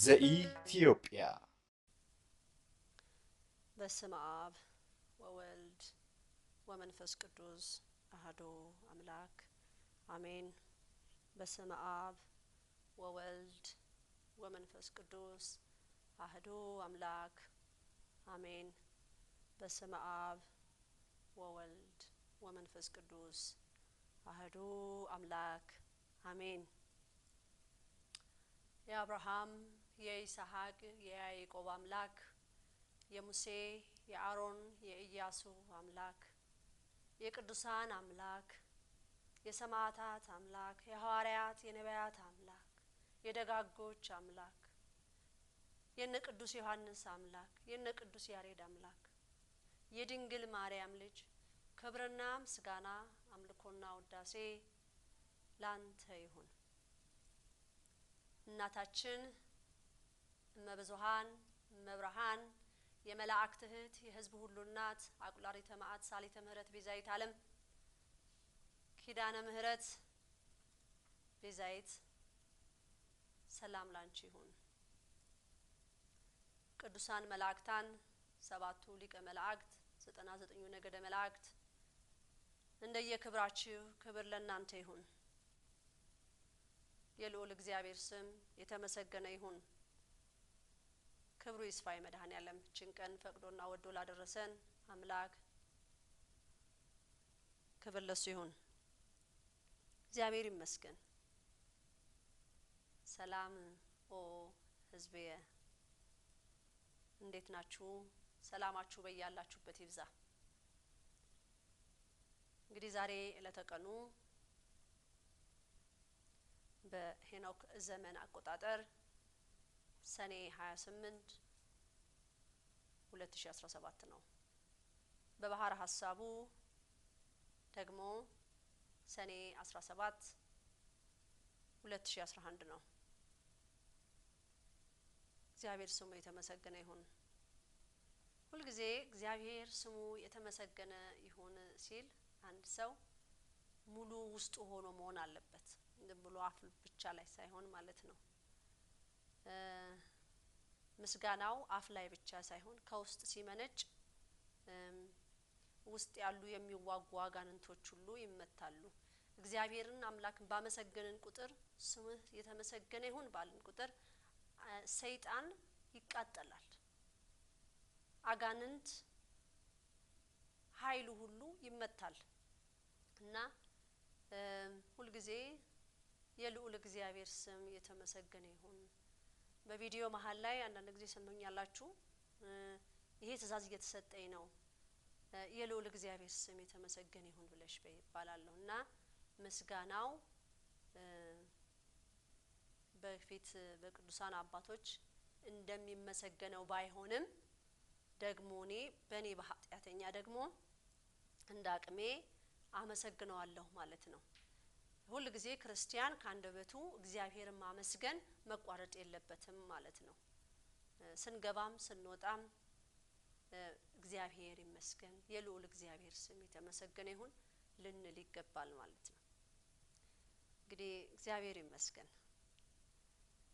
ዘኢትዮጵያ በስመ አብ ወወልድ ወመንፈስ ቅዱስ አሐዱ አምላክ አሜን። በስመ አብ ወወልድ ወመንፈስ ቅዱስ አሐዱ አምላክ አሜን። በስመ አብ ወወልድ ወመንፈስ ቅዱስ አሐዱ አምላክ አሜን። የአብርሃም የይስሐቅ የያዕቆብ አምላክ የሙሴ የአሮን የኢያሱ አምላክ የቅዱሳን አምላክ የሰማዕታት አምላክ የሐዋርያት የነቢያት አምላክ የደጋጎች አምላክ የነ ቅዱስ ዮሐንስ አምላክ የነ ቅዱስ ያሬድ አምላክ የድንግል ማርያም ልጅ ክብርና ምስጋና አምልኮና ውዳሴ ላንተ ይሁን። እናታችን እመብዙሃን እመብርሃን የመላእክት እህት የሕዝብ ሁሉ እናት አቁላሪተ መዓት ሳሊተ ምህረት ቤዛዊት ዓለም ኪዳነ ምህረት ቤዛዊት ሰላም ላንቺ ይሁን። ቅዱሳን መላእክታን ሰባቱ ሊቀ መላእክት 99 ነገደ መላእክት እንደየክብራችሁ ክብር ለእናንተ ይሁን። የልዑል እግዚአብሔር ስም የተመሰገነ ይሁን። ክብሩ ይስፋ መድኃኔዓለም ጭንቀን ፈቅዶና ወዶ ላደረሰን አምላክ ክብር ለሱ ይሁን። እግዚአብሔር ይመስገን። ሰላም ኦ ሕዝቤ እንዴት ናችሁ? ሰላማችሁ በያላችሁበት ይብዛ። እንግዲህ ዛሬ ለተቀኑ በሄኖክ ዘመን አቆጣጠር ሰኔ 28 2017 ነው። በባህር ሐሳቡ ደግሞ ሰኔ 17 2011 ነው። እግዚአብሔር ስሙ የተመሰገነ ይሁን። ሁሉ ጊዜ እግዚአብሔር ስሙ የተመሰገነ ይሁን ሲል አንድ ሰው ሙሉ ውስጡ ሆኖ መሆን አለበት። ዝም ብሎ አፍ ብቻ ላይ ሳይሆን ማለት ነው። ምስጋናው አፍ ላይ ብቻ ሳይሆን ከውስጥ ሲመነጭ ውስጥ ያሉ የሚዋጉ አጋንንቶች ሁሉ ይመታሉ። እግዚአብሔርን አምላክን ባመሰገንን ቁጥር ስምህ የተመሰገነ ይሁን ባልን ቁጥር ሰይጣን ይቃጠላል። አጋንንት ኃይሉ ሁሉ ይመታል እና ሁሉ ጊዜ የልዑል እግዚአብሔር ስም የተመሰገነ ይሁን። በቪዲዮ መሃል ላይ አንዳንድ ጊዜ ሰምኛላችሁ ይሄ ትእዛዝ እየተሰጠኝ ነው የልዑል እግዚአብሔር ስም የተመሰገነ ይሁን ብለሽ በይባላለሁና ምስጋናው በፊት በቅዱሳን አባቶች እንደሚመሰገነው ባይሆንም ደግሞ እኔ በኔ በኃጢአተኛ ደግሞ እንዳቅሜ አመሰግነዋለሁ ማለት ነው። ሁሉ ጊዜ ክርስቲያን ካንደበቱ እግዚአብሔርን ማመስገን መቋረጥ የለበትም ማለት ነው። ስንገባም ስንወጣም እግዚአብሔር ይመስገን የልዑል እግዚአብሔር ስም የተመሰገነ ይሁን ልንል ይገባል ማለት ነው። እንግዲህ እግዚአብሔር ይመስገን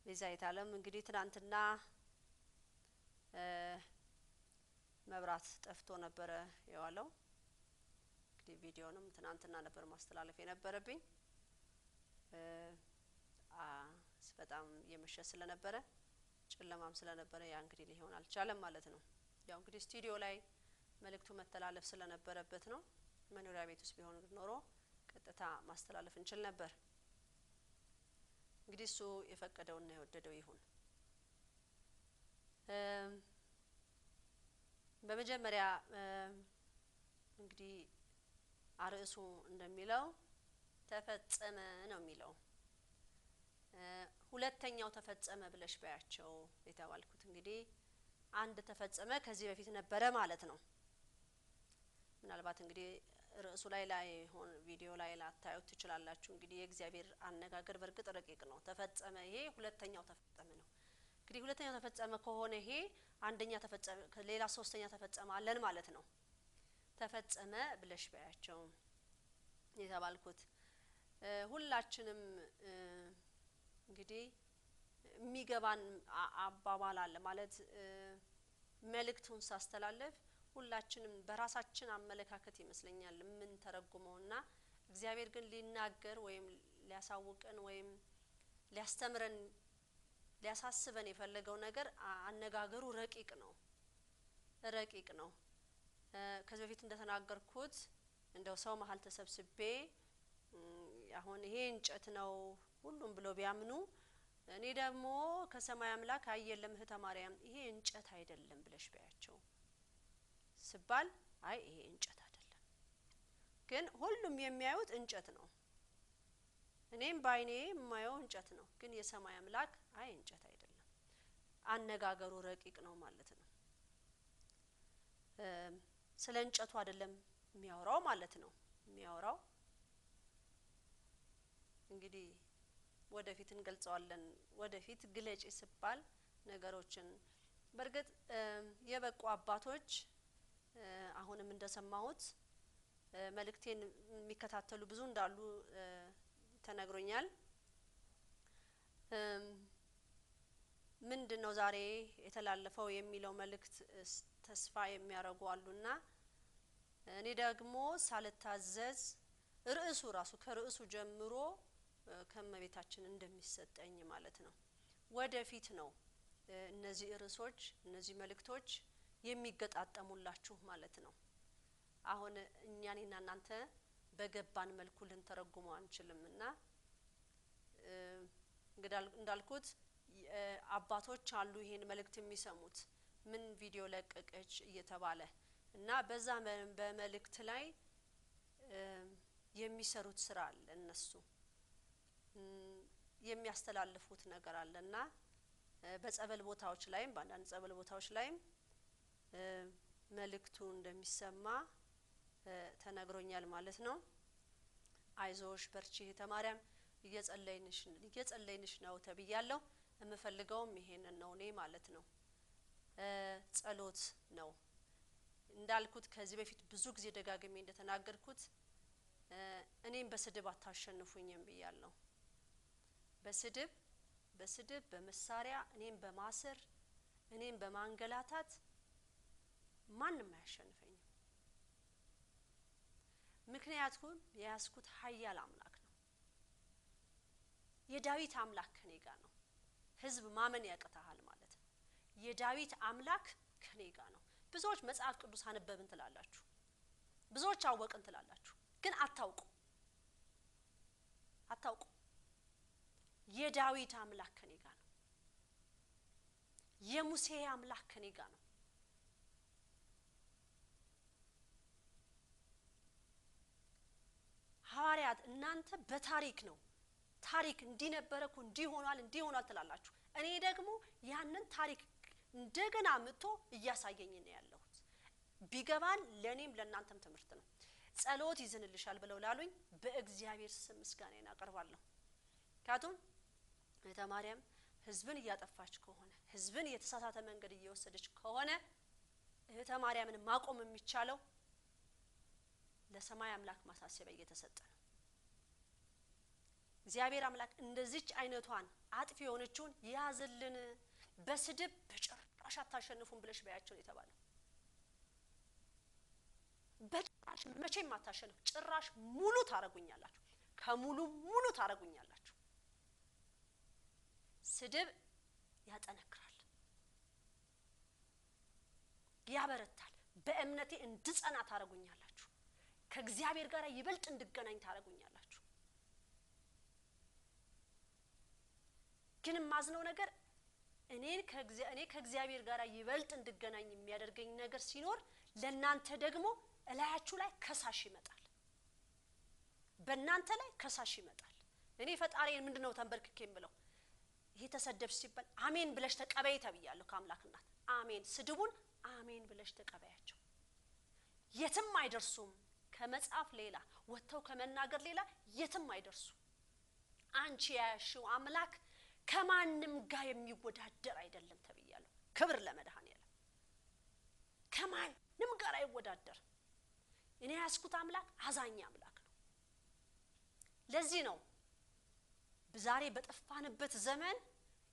ቤዛዊት ዓለም እንግዲህ ትናንትና መብራት ጠፍቶ ነበር የዋለው። እንግዲህ ቪዲዮንም ትናንትና ነበር ማስተላለፍ የነበረብኝ በጣም የመሸ ስለነበረ ጨለማም ስለነበረ ያ እንግዲህ ሊሆን አልቻለም ማለት ነው። ያው እንግዲህ ስቱዲዮ ላይ መልእክቱ መተላለፍ ስለነበረበት ነው። መኖሪያ ቤት ውስጥ ቢሆን ኖሮ ቀጥታ ማስተላለፍ እንችል ነበር። እንግዲህ እሱ የፈቀደውና የወደደው ይሁን። በመጀመሪያ እንግዲህ አርዕሱ እንደሚለው ተፈጸመ ነው የሚለው። ሁለተኛው ተፈጸመ ብለሽ ባያቸው የተባልኩት እንግዲህ አንድ ተፈጸመ ከዚህ በፊት ነበረ ማለት ነው። ምናልባት እንግዲህ ርዕሱ ላይ ሆን ቪዲዮ ላይ ላታዩት ትችላላችሁ። እንግዲህ የእግዚአብሔር አነጋገር በርግጥ ረቂቅ ነው። ተፈጸመ ይሄ ሁለተኛው ተፈጸመ ነው። እንግዲህ ሁለተኛው ተፈጸመ ከሆነ ይሄ አንደኛ ተፈጸመ ሌላ ሶስተኛ ተፈጸመ አለን ማለት ነው። ተፈጸመ ብለሽ ባያቸው የተባልኩት ሁላችንም እንግዲህ የሚገባን አባባል አለ ማለት መልእክቱን ሳስተላለፍ ሁላችንም በራሳችን አመለካከት ይመስለኛል ምን ተረጉመውና እግዚአብሔር ግን ሊናገር ወይም ሊያሳውቀን ወይም ሊያስተምረን ሊያሳስበን የፈለገው ነገር አነጋገሩ ረቂቅ ነው። ከዚህ በፊት እንደተናገርኩት እንደው ሰው መሃል ተሰብስቤ አሁን ይሄ እንጨት ነው ሁሉም ብሎ ቢያምኑ እኔ ደግሞ ከሰማይ አምላክ አየለም እህተ ማርያም ይሄ እንጨት አይደለም ብለሽ ባያቸው ስባል አይ ይሄ እንጨት አይደለም ግን ሁሉም የሚያዩት እንጨት ነው። እኔም ባይኔ የማየው እንጨት ነው ግን የሰማይ አምላክ አይ እንጨት አይደለም። አነጋገሩ ረቂቅ ነው ማለት ነው። ስለ እንጨቱ አይደለም የሚያወራው ማለት ነው። የሚያወራው እንግዲህ ወደፊት እንገልጸዋለን። ወደፊት ግለጪ ሲባል ነገሮችን በርግጥ የበቁ አባቶች አሁንም እንደሰማሁት መልእክቴን የሚከታተሉ ብዙ እንዳሉ ተነግሮኛል። ምንድነው ዛሬ የተላለፈው የሚለው መልእክት ተስፋ የሚያረጉ አሉና እኔ ደግሞ ሳልታዘዝ ርዕሱ ራሱ ከርዕሱ ጀምሮ ከመቤታችን እንደሚሰጠኝ ማለት ነው። ወደፊት ነው እነዚህ ርዕሶች እነዚህ መልእክቶች የሚገጣጠሙላችሁ ማለት ነው። አሁን እኛና እናንተ በገባን መልኩ ልንተረጉመው አንችልምና እንዳልኩት አባቶች አሉ ይሄን መልእክት የሚሰሙት ምን ቪዲዮ ለቀቀች እየተባለ እና በዛ በመልእክት ላይ የሚሰሩት ስራ አለ እነሱ የሚያስተላልፉት ነገር አለና በጸበል ቦታዎች ላይም በአንዳንድ ጸበል ቦታዎች ላይም መልእክቱ እንደሚሰማ ተነግሮኛል ማለት ነው። አይዞሽ በርቺ ተማሪያም እየጸለይንሽ ነው ተብያለሁ። የምፈልገውም ይሄንን ነው እኔ ማለት ነው። ጸሎት ነው እንዳልኩት ከዚህ በፊት ብዙ ጊዜ ደጋግሜ እንደተናገርኩት እኔም በስድብ አታሸንፉኝም ብያለሁ። በስድብ በመሳሪያ እኔም በማሰር እኔም በማንገላታት ማንንም አያሸንፈኝም። ምክንያቱም የያዝኩት ኃያል አምላክ ነው። የዳዊት አምላክ ከኔ ጋር ነው። ህዝብ ማመን ያቀታሃል ማለት ነው። የዳዊት አምላክ ከኔ ጋር ነው። ብዙዎች መጽሐፍ ቅዱስ አነበብን ትላላችሁ፣ ብዙዎች አወቅን ትላላችሁ፣ ግን አታውቁ። የዳዊት አምላክ ከኔ ጋር ነው። የሙሴ አምላክ ከኔ ጋር ነው። ሰዓት እናንተ በታሪክ ነው ታሪክ እንዲነበረኩ እንዲሆናል ትላላችሁ እኔ ደግሞ ያንን ታሪክ እንደገና መጥቶ እያሳየኝ ነው ያለሁት ቢገባን ለኔም ለናንተም ትምህርት ነው ጸሎት ይዘንልሻል ብለው ላሉኝ በእግዚአብሔር ስም ምስጋናዬን አቀርባለሁ ካቱም ለተማሪያም ህዝብን ያጠፋች ከሆነ ህዝብን የተሳሳተ መንገድ እየወሰደች ከሆነ ለተማሪያምን ማቆም የሚቻለው ለሰማይ አምላክ ማሳሰቢያ እየተሰጠ ነው እግዚአብሔር አምላክ እንደዚች አይነቷን አጥፊ የሆነችውን ያዝልን በስድብ በጭራሽ አታሸንፉም ብለሽ በያቸው የተባለው በጭራሽ መቼም አታሸንፉ ጭራሽ ሙሉ ታረጉኛላችሁ ከሙሉ ታረጉኛላችሁ ስድብ ያጠነክራል ያበረታል በእምነቴ እንድጸና ታረጉኛላችሁ ከእግዚአብሔር ጋር ይበልጥ እንድገናኝ ታረጉኛላችሁ ግን ማዝነው ነገር እኔ ከእግዚአብሔር ጋር ይበልጥ እንድገናኝ የሚያደርገኝ ነገር ሲኖር ለናንተ ደግሞ እላያችሁ ላይ ከሳሽ ይመጣል በእናንተ ላይ ከሳሽ ይመጣል እኔ ፈጣሪን ምንድነው ተንበርክኬም ብለው ይሄ ተሰደብሽ ሲባል አሜን ብለሽ ተቀበይ ተብያለሁ ከአምላክና አሜን ስድቡን አሜን ብለሽ ተቀበያቸው የትም አይደርሱም ከመጽሐፍ ሌላ ወተው ከመናገር ሌላ የትም አይደርሱ አንቺ ያሽው አምላክ ከማንም ጋር የሚወዳደር አይደለም ተብያለሁ ክብር ለመድኃኒዓለም ከማንም ጋር አይወዳደር እኔ ያስኩት አምላክ አዛኝ አምላክ ነው ለዚህ ነው ዛሬ በጠፋንበት ዘመን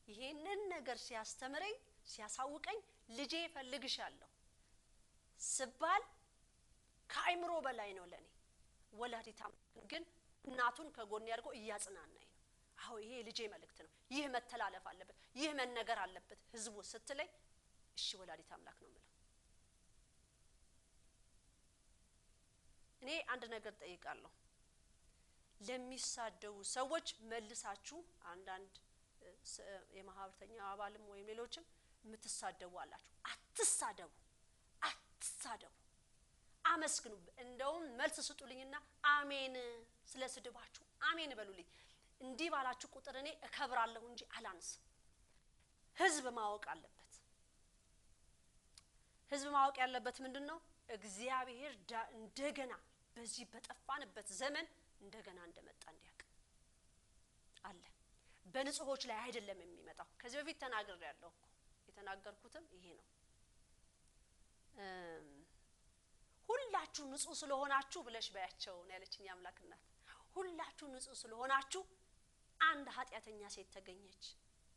ይሄንን ነገር ሲያስተምረኝ ሲያሳውቀኝ ልጄ ፈልግሻለሁ ስባል ከአይምሮ በላይ ነው ለኔ ወላዲታ ግን እናቱን ከጎን ያርጎ እያጽናናኝ ነው አው ይሄ ልጄ መልእክት ነው ይህ መተላለፍ አለበት ይህ መነገር አለበት ህዝቡ ስትለይ እሺ ወላዲታ አምላክ ነው ማለት እኔ አንድ ነገር ጠይቃለሁ ለሚሳደው ሰዎች መልሳችሁ አንዳንድ የማህበርተኛ አባልም ወይም ሌሎችም የምትሳደቡ አላችሁ አትሳደቡ አመስግኑ እንደውም መልስ ስጡልኝና አሜን ስለስድባችሁ አሜን በሉልኝ እንዲህ ባላችሁ ቁጥር እኔ እከብራለሁ እንጂ አላንስ ህዝብ ማወቅ አለበት ህዝብ ማወቅ ያለበት ምንድነው እግዚአብሔር እንደገና በዚህ በጠፋንበት ዘመን እንደገና እንደመጣ እንዲያውቅ አለ በንጹሆች ላይ አይደለም የሚመጣው ከዚህ በፊት ተናግሬያለሁ የተናገርኩትም ይሄ ነው ሁላችሁ ንጹህ ስለሆናችሁ ብለሽ በያቸው ነው ያለችኝ አምላክናት ሁላችሁ ንጹህ ስለሆናችሁ አንድ ኃጢያተኛ ሴት ተገኘች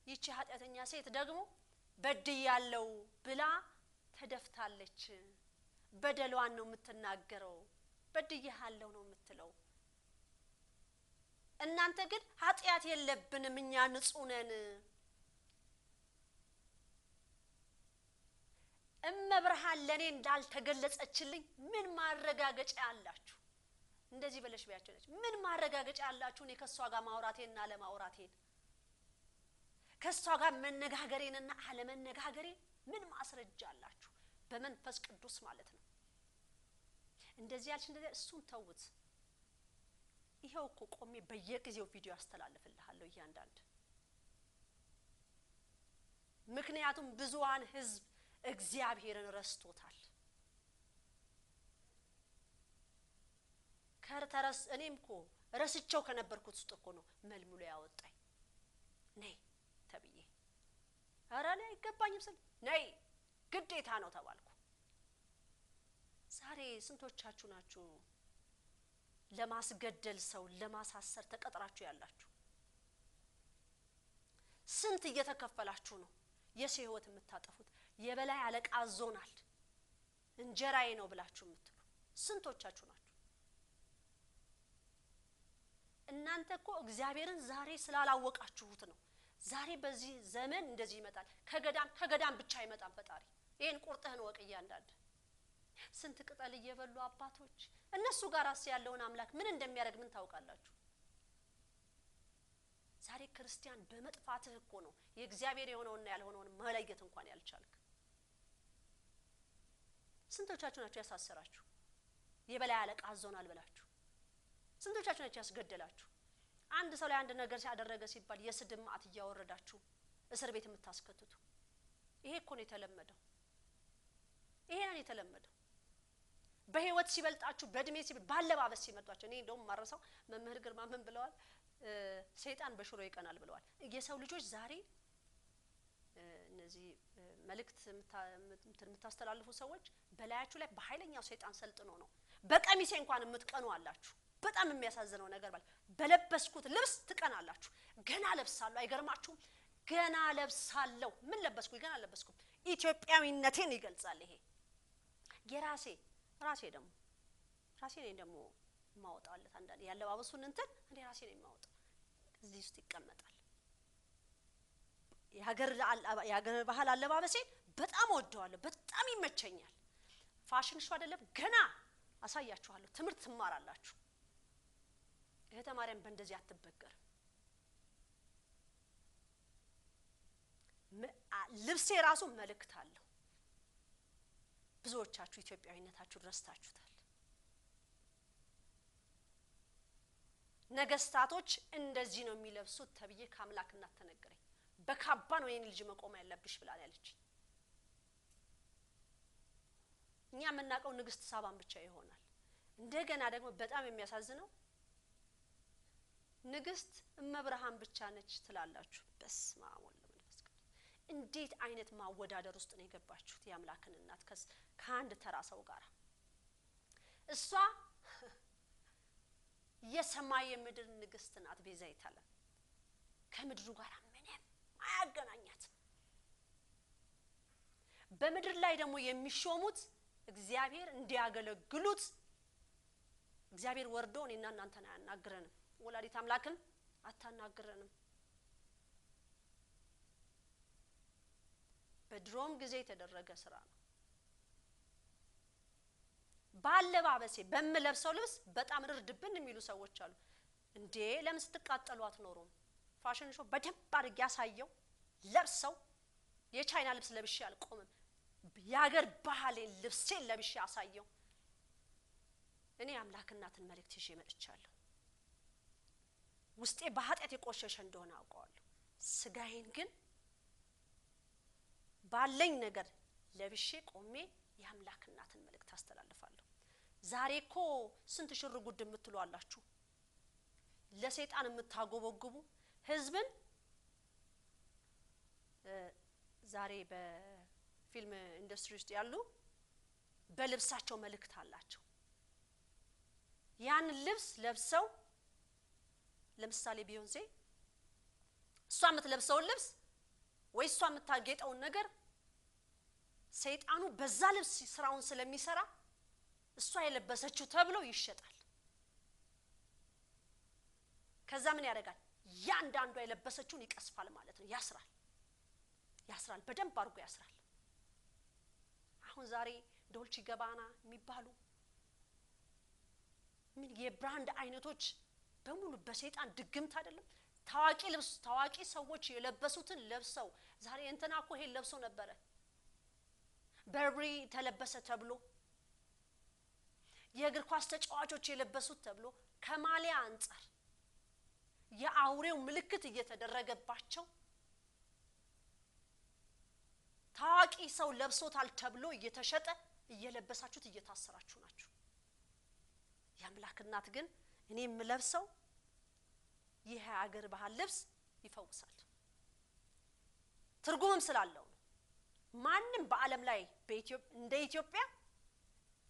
ይቺ ኃጢያተኛ ሴት ደግሞ በድያለው ብላ ተደፍታለች በደሏን ነው የምትናገረው በድያለው ነው የምትለው እናንተ ግን ኃጢያት የለብንም እኛ ንጹህ ነን እመብርሃን ለኔ እንዳልተገለጸችልኝ ምን ማረጋገጫ አላችሁ እንደዚህ በለሽ በያቸው ምን ማረጋገጫ አላችሁ እኔ ከሷ ጋር ማውራቴና ለማውራቴን ከሷ ጋር መነጋገሬንና አለመነጋገሬን ምን ማስረጃ አላችሁ በመንፈስ ቅዱስ ማለት ነው እንደዚህ ያልሽ እንደዚህ እሱን ተውት ይሄው እኮ ቆሜ በየጊዜው ቪዲዮ አስተላልፍልሃለሁ እያንዳንድ ምክንያቱም ብዙዋን ህዝብ እግዚአብሔርን ረስቶታል ከርተረስ እኔምኮ ረስቸው ከነበርኩት ውስጥ እኮ ነው መልሙሎ ያወጣኝ ነይ ተብዬ አራኔ አይገባኝም ስል ነይ ግዴታ ነው ተባልኩ ዛሬ ስንቶቻችሁ ናችሁ ለማስገደል ሰው ለማሳሰር ተቀጥራችሁ ያላችሁ ስንት እየተከፈላችሁ ነው የሰው ህይወት የምታጠፉት የበላይ አለቃ አዞናል እንጀራዬ ነው ብላችሁ የምትሉ ስንቶቻችሁ ናችሁ እናንተ እኮ እግዚአብሔርን ዛሬ ስላላወቃችሁት ነው ዛሬ በዚህ ዘመን እንደዚህ ይመጣል ከገዳም ብቻ ይመጣል ፈጣሪ ይሄን ቁርጥህን ወቅያ እንዳንድ ስንት ቅጠል እየበሉ አባቶች እነሱ ጋርስ ያለውን አምላክ ምን እንደሚያደርግ ምን ታውቃላችሁ ዛሬ ክርስቲያን በመጥፋትህ እኮ ነው የእግዚአብሔር የሆነውና ያልሆነውን መለየት እንኳን ያልቻልክ ስንቶቻችሁ ናችሁ ያሳሰራችሁ የበላይ አለቃ አዞናል ብላችሁ ስንቶቻችሁ ናችሁ ያስገደላችሁ? አንድ ሰው ላይ አንድ ነገር ሲያደረገ ሲባል የስድብ ማዕት እያወረዳችሁ እስር ቤት የምታስከትቱ? ይሄ እኮ ነው የተለመደው። ይሄ ነው የተለመደው። በህይወት ሲበልጣችሁ በእድሜ ባለባበስ ሲመጣችሁ እኔ እንደውም ማረሳው መምህር ግርማ ምን ብለዋል? ሰይጣን በሽሮ ይቀናል ብለዋል። የሰው ልጆች ዛሬ እነዚህ መልእክት የምታስተላልፉ ሰዎች በላያችሁ ላይ በኃይለኛው ሰይጣን ሰልጥኖ ነው። በቀሚሴ እንኳን የምትቀኑ አላችሁ። በጣም የሚያሳዝነው ነገር በለበስኩት ልብስ ትቀናላችሁ። ገና ለብሳለሁ። አይገርማችሁም? ገና ለብሳለሁ። ምን ለበስኩኝ? ገና ለበስኩኝ። ኢትዮጵያዊነቴን ይገልጻል ይሄ። የራሴ ነኝ ደግሞ ማውጣለት አንዳንዴ ያለባበሱን እንትን እንደ ራሴ ነኝ ማውጣ። እዚህ ውስጥ ይቀመጣል። የሀገር ባህል አለባበሴ በጣም ወደዋለሁ። በጣም ይመቸኛል። ፋሽን ሾው አይደለም ገና አሳያችኋለሁ። ትምህርት ትማራላችሁ። እህተ ማርያም በእንደዚህ አትበገር። ልብሴ ራሱ መልእክት አለው። ብዙዎቻችሁ ኢትዮጵያዊነታችሁን ረስታችሁታል። ነገስታቶች እንደዚህ ነው የሚለብሱት ተብዬ ከአምላክ እናት ተነገረኝ። በካባ ነው የኔ ልጅ መቆም ያለብሽ ብላ ያለች። እኛ የምናውቀው ንግስት ሳባን ብቻ ይሆናል። እንደገና ደግሞ በጣም የሚያሳዝነው ንግስት እመብርሃን ብቻ ነች ትላላችሁ። በስመ አብ ወወልድ ወመንፈስ ቅዱስ። እንዴት አይነት ማወዳደር ውስጥ ነው የገባችሁት? የአምላክን እናት ከአንድ ተራ ሰው ጋር። እሷ የሰማይ የምድር ንግስት ናት። ቤዛዊተ ዓለም ከምድሩ ጋር ምንም አያገናኛት። በምድር ላይ ደግሞ የሚሾሙት እግዚአብሔር እንዲያገለግሉት እግዚአብሔር ወርዶ እኔና እናንተን አያናግረንም። ወላዲት አምላክን አታናግረንም። በድሮም ጊዜ የተደረገ ስራ ነው። ባለባበሴ በመለብሰው ልብስ በጣም ርድብን የሚሉ ሰዎች አሉ። እንዴ ለምን ስትቃጠሉ አትኖሩም? ፋሽን ሾው በደንብ አድርጌ ያሳየው ለብሰው የቻይና ልብስ ለብሼ አልቆምም። የሀገር ባህሌን ልብሴን ለብሼ ያሳየው። እኔ አምላክ እናትን መልእክት ይዤ መጥቻለሁ። ውስጤ በኃጢአት የቆሸሸ እንደሆነ አውቀዋለሁ። ስጋዬን ግን ባለኝ ነገር ለብሼ ቆሜ የአምላክ እናትን መልእክት አስተላልፋለሁ። ዛሬ እኮ ስንት ሽር ጉድ የምትሉ አላችሁ። ለሰይጣን የምታጎበጉቡ ህዝብን ዛሬ በፊልም ኢንዱስትሪ ውስጥ ያሉ በልብሳቸው መልእክት አላቸው። ያን ልብስ ለብሰው ለምሳሌ ቢዮንሴ እሷ የምትለብሰውን ልብስ ወይ እሷ የምታጌጠውን ነገር ሰይጣኑ በዛ ልብስ ስራውን ስለሚሰራ እሷ የለበሰችው ተብሎ ይሸጣል። ከዛ ምን ያደርጋል? ያንዳንዷ የለበሰችውን ይቀስፋል ማለት ነው። ያስራል፣ በደንብ አድርጎ ያስራል። አሁን ዛሬ ዶልቺ ገባና የሚባሉ ምን የብራንድ አይነቶች በሙሉ በሰይጣን ድግምት አይደለም። ታዋቂ ሰዎች የለበሱትን ለብሰው ዛሬ እንትና እኮ ይሄን ለብሶ ነበረ በርብሪ ተለበሰ ተብሎ የእግር ኳስ ተጫዋቾች የለበሱት ተብሎ ከማሊያ አንፃር የአውሬው ምልክት እየተደረገባቸው ታዋቂ ሰው ለብሶታል ተብሎ እየተሸጠ እየለበሳችሁት እየታሰራችሁ ናችሁ። የአምላክ እናት ግን እኔ የምለብሰው ይሄ ሀገር ባህል ልብስ ይፈውሳል። ትርጉምም ስላለው ማንም በአለም ላይ እንደ ኢትዮጵያ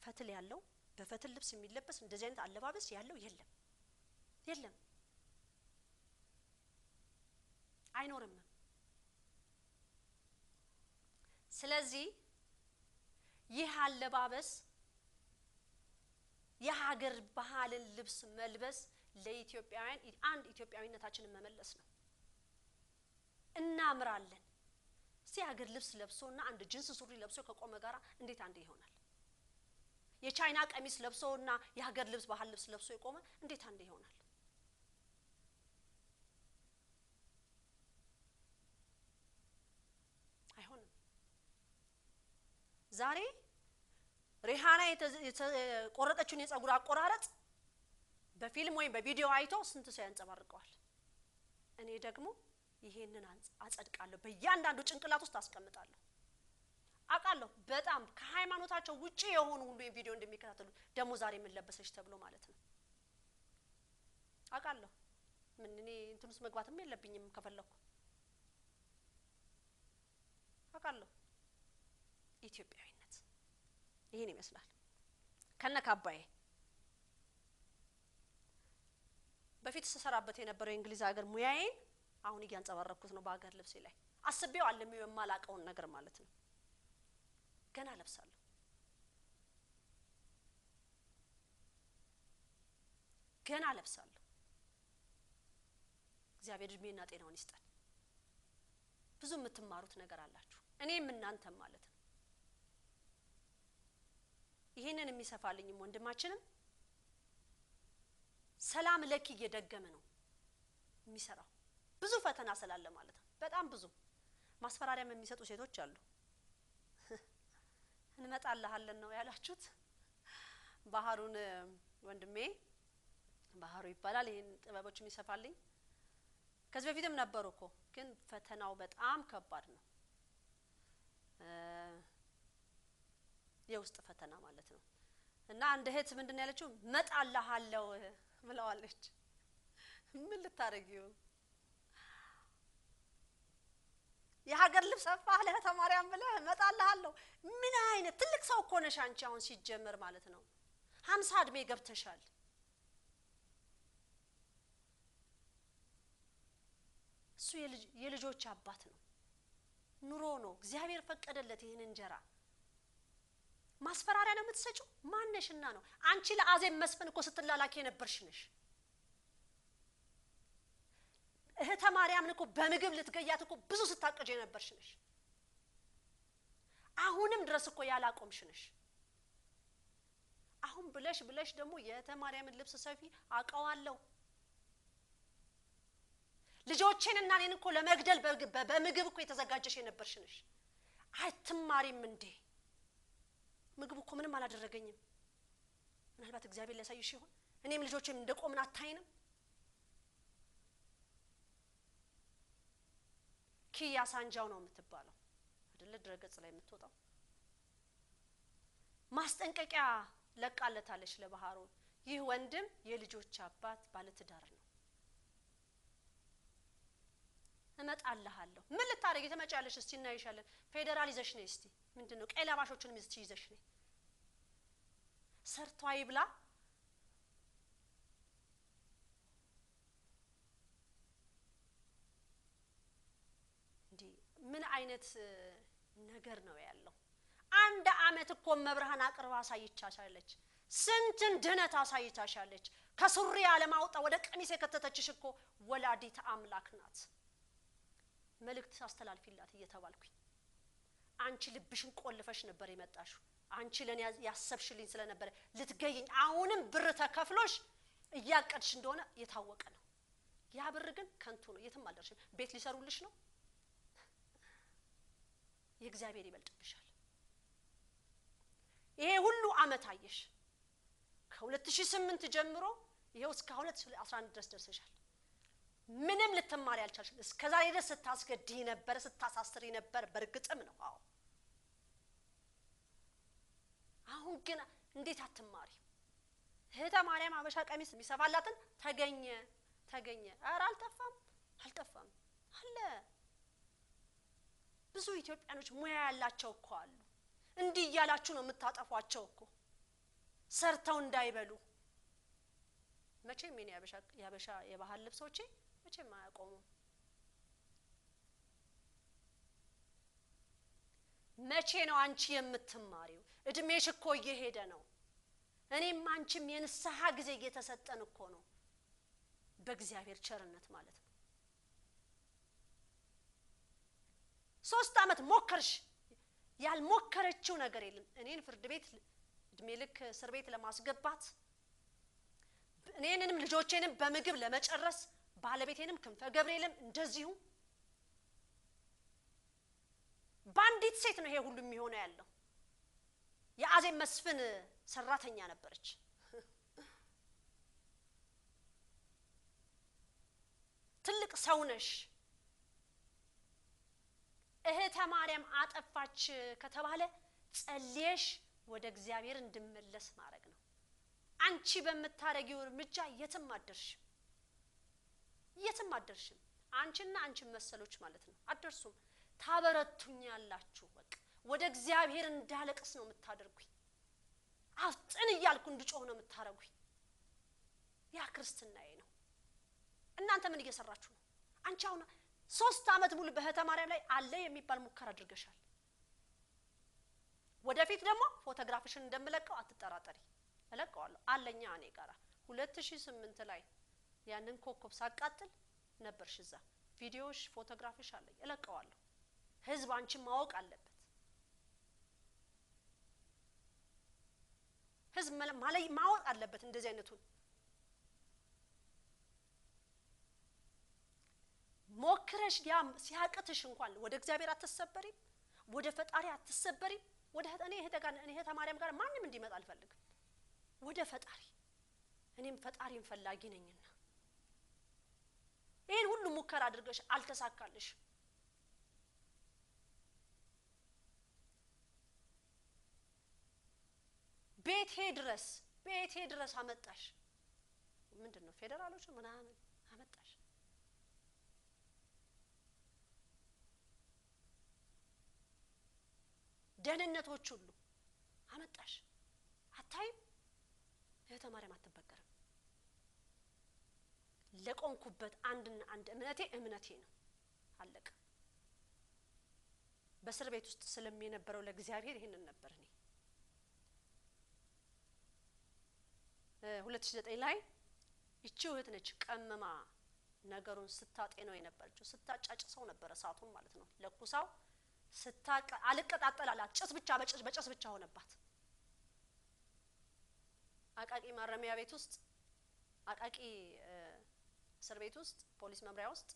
ፈትል ያለው በፈትል ልብስ የሚለበስ እንደዚህ አይነት አለባበስ ያለው የለም አይኖርም። ስለዚህ ይህ አለባበስ የሀገር ባህልን ልብስ መልበስ ለኢትዮጵያውያን አንድ ኢትዮጵያዊነታችንን መመለስ ነው። እናምራለን። ሀገር ልብስ ለብሶና አንድ ጂንስ ሱሪ ለብሶ ከቆመ ጋራ እንዴት አንድ ይሆናል? የቻይና ቀሚስ ለብሶና የሀገር ልብስ ባህል ልብስ ለብሶ የቆመ እንዴት አንድ ይሆናል? አይሆንም። ዛሬ ሪሃና የተቆረጠችውን የጸጉር አቆራረጥ በፊልም ወይ በቪዲዮ አይቶ ስንት ሰው ያንጸባርቀዋል። እኔ ደግሞ ይሄንን አጸድቃለሁ፣ በእያንዳንዱ ጭንቅላት ውስጥ አስቀምጣለሁ። አውቃለሁ በጣም ከሃይማኖታቸው ውጪ የሆኑ ሁሉ የቪዲዮ እንደሚከታተሉ ደግሞ ዛሬ ምን ለበሰች ተብሎ ማለት ነው። አውቃለሁ ምን እኔ እንትንስ መግባትም የለብኝም ከፈለኩ። አውቃለሁ ኢትዮጵያዊነት ይሄን ይመስላል ከነካባዬ። በፊት ተሰራበት የነበረው እንግሊዝ ሀገር ሙያዬን አሁን እያንጸባረኩት ነው በአገር ልብሴ ላይ። አስቤው አለሚው የማላቀውን ነገር ማለት ነው። ገና ለብሳለሁ። ገና ለብሳለሁ። እግዚአብሔር እድሜና ጤናውን ይስጠን። ብዙ የምትማሩት ነገር አላችሁ፣ እኔም እናንተም ማለት ነው። ይሄንን የሚሰፋልኝም ወንድማችንም ሰላም ለኪ እየደገመ ነው የሚሰራው። ብዙ ፈተና ስላለ ማለት ነው። በጣም ብዙ ማስፈራሪያም የሚሰጡ ሴቶች አሉ። እንመጣልሃለን ነው ያላችሁት። ባህሩን ወንድሜ ባህሩ ይባላል። ይሄን ጥበቦች የሚሰፋልኝ ከዚህ በፊትም ነበሩ እኮ፣ ግን ፈተናው በጣም ከባድ ነው። የውስጥ ፈተና ማለት ነው። እና አንድ እህት ምንድነው ያለችው? መጣልሃለው ብለዋለች። ምን ልታረጊው? የሀገር ልብስ ሰፋህ ለተማሪያም ብለህ መጣልሃለው። ምን አይነት ትልቅ ሰው እኮ ነሽ አንቺ አሁን ሲጀመር ማለት ነው። 50 እድሜ ገብተሻል። እሱ የልጆች አባት ነው። ኑሮ ነው እግዚአብሔር ፈቀደለት ይሄን እንጀራ። ማስፈራሪያ ነው የምትሰጪው? ማንነሽና ነው? አንቺ ለአዜብ መስፍን እኮ ስትላላኪ የነበርሽ ነሽ። እህተ ማርያምን እኮ በምግብ ልትገያት እኮ ብዙ ስታቀጅ የነበርሽ ነሽ። አሁንም ድረስ እኮ ያላቆምሽ ነሽ። አሁን ብለሽ ደግሞ የእህተ ማርያምን ልብስ ሰፊ አቀዋለሁ። ልጆቼንና እኔን እኮ ለመግደል በምግብ እኮ የተዘጋጀሽ የነበርሽ ነሽ። አትማሪም እንዴ? ምግቡ እኮ ምንም አላደረገኝም። ምናልባት እግዚአብሔር ሊያሳይሽ ይሆን? እኔም ልጆቼም እንደቆምን አታይንም? ኪያ ሳንጃው ነው የምትባለው አይደለ? ድረገጽ ላይ የምትወጣው ማስጠንቀቂያ ለቃለታለች ለባህሩ። ይህ ወንድም የልጆች አባት ባለትዳር ነው። እመጣልሃለሁ። ምን ልታረጊ ትመጫለሽ? እስቲ እናይሻለን። ፌደራል ይዘሽ ነይ እስቲ። ምንድነው? ቀይ ለባሾቹን ይዘሽ ነይ። ሰርቷ ይብላ። እንዴ ምን አይነት ነገር ነው ያለው? አንድ አመት እኮ መብርሃን አቅርባ አሳይቻሻለች። ስንትን ድነት አሳይታሻለች። ከሱሪ አለማውጣ ወደ ቀሚስ የከተተችሽ እኮ ወላዲት አምላክ ናት። መልእክት አስተላልፊላት እየተባልኩኝ አንቺ ልብሽን ቆልፈሽ ነበር የመጣሽው። አንቺ ለኔ ያሰብሽልኝ ስለነበር ልትገይኝ አሁንም ብር ተከፍሎሽ እያቀድሽ እንደሆነ የታወቀ ነው። ያ ብር ግን ከንቱ ነው፣ የትም አልደረሽም። ቤት ሊሰሩልሽ ነው። የእግዚአብሔር ይበልጥብሻል። ይሄ ሁሉ አመት አየሽ። ከ2008 ጀምሮ ይሄው እስከ 2011 ድረስ ደርሰሻል። ምንም ልትማሪ አልቻልሽም። እስከዛሬ ድረስ ስታስገድይ ነበር፣ ስታሳስሪ ነበር። በርግጥም ነው። አዎ አሁን ግን እንዴት አትማሪ? እህተ ማርያም አበሻ ቀሚስ የሚሰፋላትን ተገኘ። ኧረ አልጠፋም አለ። ብዙ ኢትዮጵያኖች ሙያ ያላቸው እኮ አሉ። እንዲህ ያላችሁ ነው የምታጠፏቸው እኮ ሰርተው እንዳይበሉ። መቼም ያበሻ የባህል ልብሶቼ መቼም አያቆሙም። መቼ ነው አንቺ የምትማሪው? እድሜሽ እኮ እየሄደ ነው። እኔም አንቺም የንስሐ ጊዜ እየተሰጠን እኮ ነው በእግዚአብሔር ቸርነት ማለት ነው። 3 አመት ሞከርሽ፣ ያልሞከረችው ነገር የለም። እኔን ፍርድ ቤት እድሜ ልክ እስር ቤት ለማስገባት፣ እኔንም ልጆቼንም በምግብ ለመጨረስ፣ ባለቤቴንም ክንፈ ገብርኤልም እንደዚሁ። ባንዲት ሴት ነው ይሄ ሁሉ የሚሆነው ያለው። የአዜብ መስፍን ሰራተኛ ነበረች። ትልቅ ሰው ነሽ። እህተ ማርያም አጠፋች ከተባለ ጸልየሽ ወደ እግዚአብሔር እንድመለስ ማድረግ ነው። አንቺ በመታረጊው እርምጃ የትም አደርሽም። አንቺና አንቺ መሰሎች ማለት ነው አደርሱም። ታበረቱኛላችሁ። በቃ ወደ እግዚአብሔር እንዳለቅስ ነው የምታደርጉኝ። አፍጥን እያልኩ እንድጮህ ነው የምታረጉኝ። ያ ክርስትናዬ ነው። እናንተ ምን እየሰራችሁ ነው? አንቺ አሁን 3 አመት ሙሉ በእህተ ማርያም ላይ አለ የሚባል ሙከራ አድርገሻል። ወደፊት ደግሞ ፎቶግራፍሽን እንደምለቀው አትጠራጠሪ። እለቀዋለሁ አለኛ እኔ ጋራ 2008 ላይ ያንን ኮከብ ሳቃጥል ነበርሽ እዛ። ቪዲዮሽ ፎቶግራፍሽ አለኝ እለቀዋለሁ። ህዝብ አንቺ ማወቅ አለበት። ህዝብ ማወቅ አለበት እንደዚህ አይነቱን። ሞክረሽ ያ ሲያቅትሽ እንኳን ወደ እግዚአብሔር አትሰበሪም፣ ወደ ፈጣሪ አትሰበሪም። ወደ እህተ ማርያም ጋር ማንም እንዲመጣ አልፈልግም። ወደ ፈጣሪ እኔም ፈጣሪን ፈላጊ ነኝና ይሄን ሁሉ ሙከራ አድርገሽ አልተሳካልሽ። ቤቴ ድረስ አመጣሽ። ምንድነው ፌደራሎች ምናምን አመጣሽ። ደህንነቶች ሁሉ አመጣሽ። አታይም? እህተ ማርያም አትበገርም። ለቆንኩበት አንድና አንድ እምነቴ ነው። አለቀ። በእስር ቤት ውስጥ ስለሚነበረው ለእግዚአብሔር ይሄንን ነበር። እኔ 2009 ላይ ይቺው እህት ነች ቀመማ ነገሩን ስታጤነው የነበረችው። ስታጫጭሰው ነበር እሳቱን ማለት ነው። ለኩሳው አልቀጣጠላላት። ጭስ ብቻ በጭስ ብቻ ሆነባት። አቃቂ ማረሚያ ቤት ውስጥ አቃቂ እስር ቤት ውስጥ ፖሊስ መምሪያ ውስጥ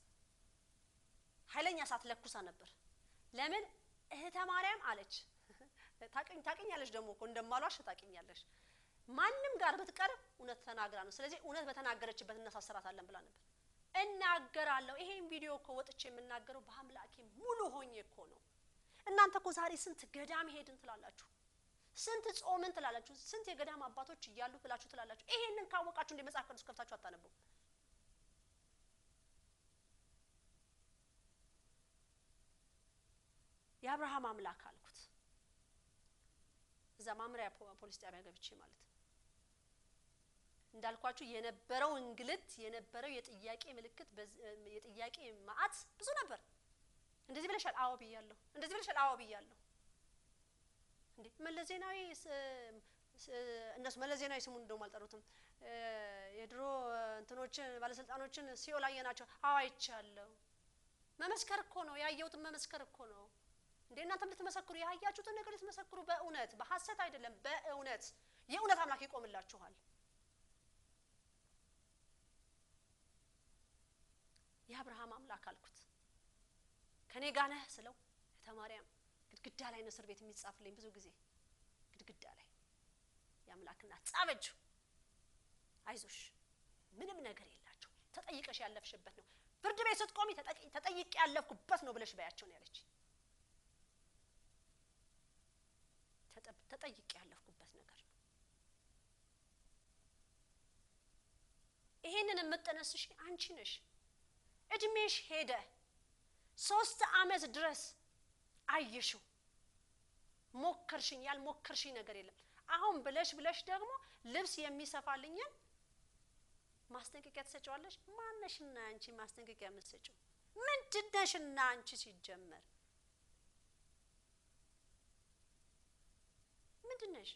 ኃይለኛ እሳት ለኩሳ ነበር። ለምን? እህተ ማርያም አለች። ታቂኛለሽ ደግሞ እኮ እንደማሏሽ ታቂኛለሽ። ማንም ጋር ብትቀርብ እውነት ተናግራ ነው። ስለዚህ እውነት በተናገረችበት እናሳስራታለን ብላ ነበር። እናገራለሁ። ይሄን ቪዲዮ እኮ ወጥቼ የምናገረው በአምላኬ ሙሉ ሆኜ እኮ ነው። እናንተ እኮ ዛሬ ስንት ገዳም ሄድን ትላላችሁ፣ ስንት ጾምን ትላላችሁ፣ ስንት የገዳም አባቶች እያሉ ብላችሁ ትላላችሁ። ይሄንን ካወቃችሁ እንደ መጽሐፍ ቅዱስ ከፍታችሁ አታነቡ? የአብርሃም አምላክ አልኩት። እዛ ማምሪያ ፖሊስ ጣቢያ ገብቼ ማለት እንዳልኳችሁ የነበረው እንግልት የነበረው የጥያቄ ምልክት የጥያቄ ማአት ብዙ ነበር። እንደዚህ ብለሻል አዎ ብያለሁ፣ እንደዚህ ብለሻል አዎ ብያለሁ። እንዴ መለዜናዊ እነሱ መለዜናዊ ስሙን እንደውም አልጠሩትም። የድሮ እንትኖችን ባለስልጣኖችን ሲኦል አየናቸው። አዎ አይቻለሁ። መመስከር እኮ ነው ያየሁትን መመስከር እኮ ነው። እንዴ እናንተም ልትመሰክሩ ያያችሁትን ነገር ልትመሰክሩ በእውነት በሐሰት አይደለም፣ በእውነት የእውነት አምላክ ይቆምላችኋል። የአብርሃም አምላክ አልኩት። ከኔ ጋር ነህ ስለው እህተ ማርያም ግድግዳ ላይ ነው እስር ቤት የሚጻፍልኝ ብዙ ጊዜ ግድግዳ ላይ ያምላክና ጻፈችው። አይዞሽ ምንም ነገር የላችሁ፣ ተጠይቀሽ ያለፍሽበት ነው። ፍርድ ቤት ስትቆሚ ተጠይቄ ያለፍኩበት ነው ብለሽ በያቸው ነው ያለች። ተጠይቄ ያለፍኩበት ነገር ነው። ይሄንን የምትነስሽ አንቺ ነሽ። እድሜሽ ሄደ 3 አመት ድረስ አየሽው። ሞከርሽኝ፣ ያልሞከርሽኝ ነገር የለም። አሁን ብለሽ ደግሞ ልብስ የሚሰፋልኝን ማስጠንቀቂያ ትሰጪዋለሽ። ማነሽና አንቺ ማስጠንቀቂያ የምትሰጪው? ምንድነሽና አንቺ ሲጀመር ምንድነሽ?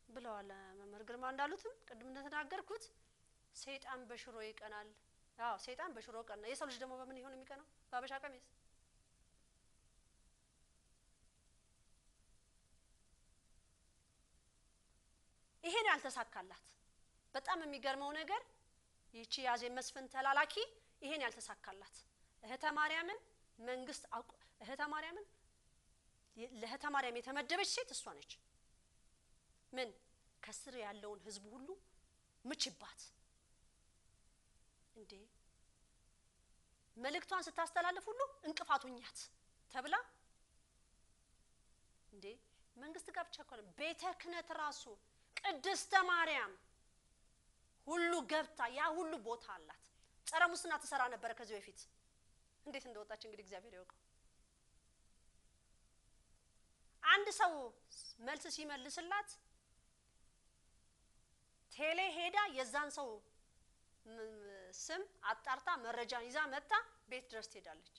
ብለዋል መምህር ግርማ እንዳሉትም ቅድም እንደተናገርኩት ሰይጣን በሽሮ ይቀናል። አዎ ሰይጣን በሽሮ ቀና። የሰው ልጅ ደግሞ በምን ይሆን የሚቀናው? በአበሻ ቀሚስ። ይሄን ያልተሳካላት በጣም የሚገርመው ነገር ይቺ ያዜ መስፍን ተላላኪ ይሄን ያልተሳካላት እህተ ማርያምን መንግስት እህተ ማርያምን ለእህተ ማርያም የተመደበች ሴት እሷ ነች። ምን ከስር ያለውን ህዝብ ሁሉ ምችባት እንዴ መልእክቷን ስታስተላልፍ ሁሉ እንቅፋቱኛት ተብላ እንዴ መንግስት ጋር ብቻ እኮ ቤተ ክህነት ራሱ ቅድስተ ማርያም ሁሉ ገብታ ያ ሁሉ ቦታ አላት ጸረ ሙስና ተሰራ ነበር ከዚህ በፊት እንዴት እንደወጣች እንግዲህ እግዚአብሔር ያውቃል አንድ ሰው መልስ ሲመልስላት ቴሌ ሄዳ የዛን ሰው ስም አጣርታ መረጃን ይዛ መጣ ቤት ድረስ ትሄዳለች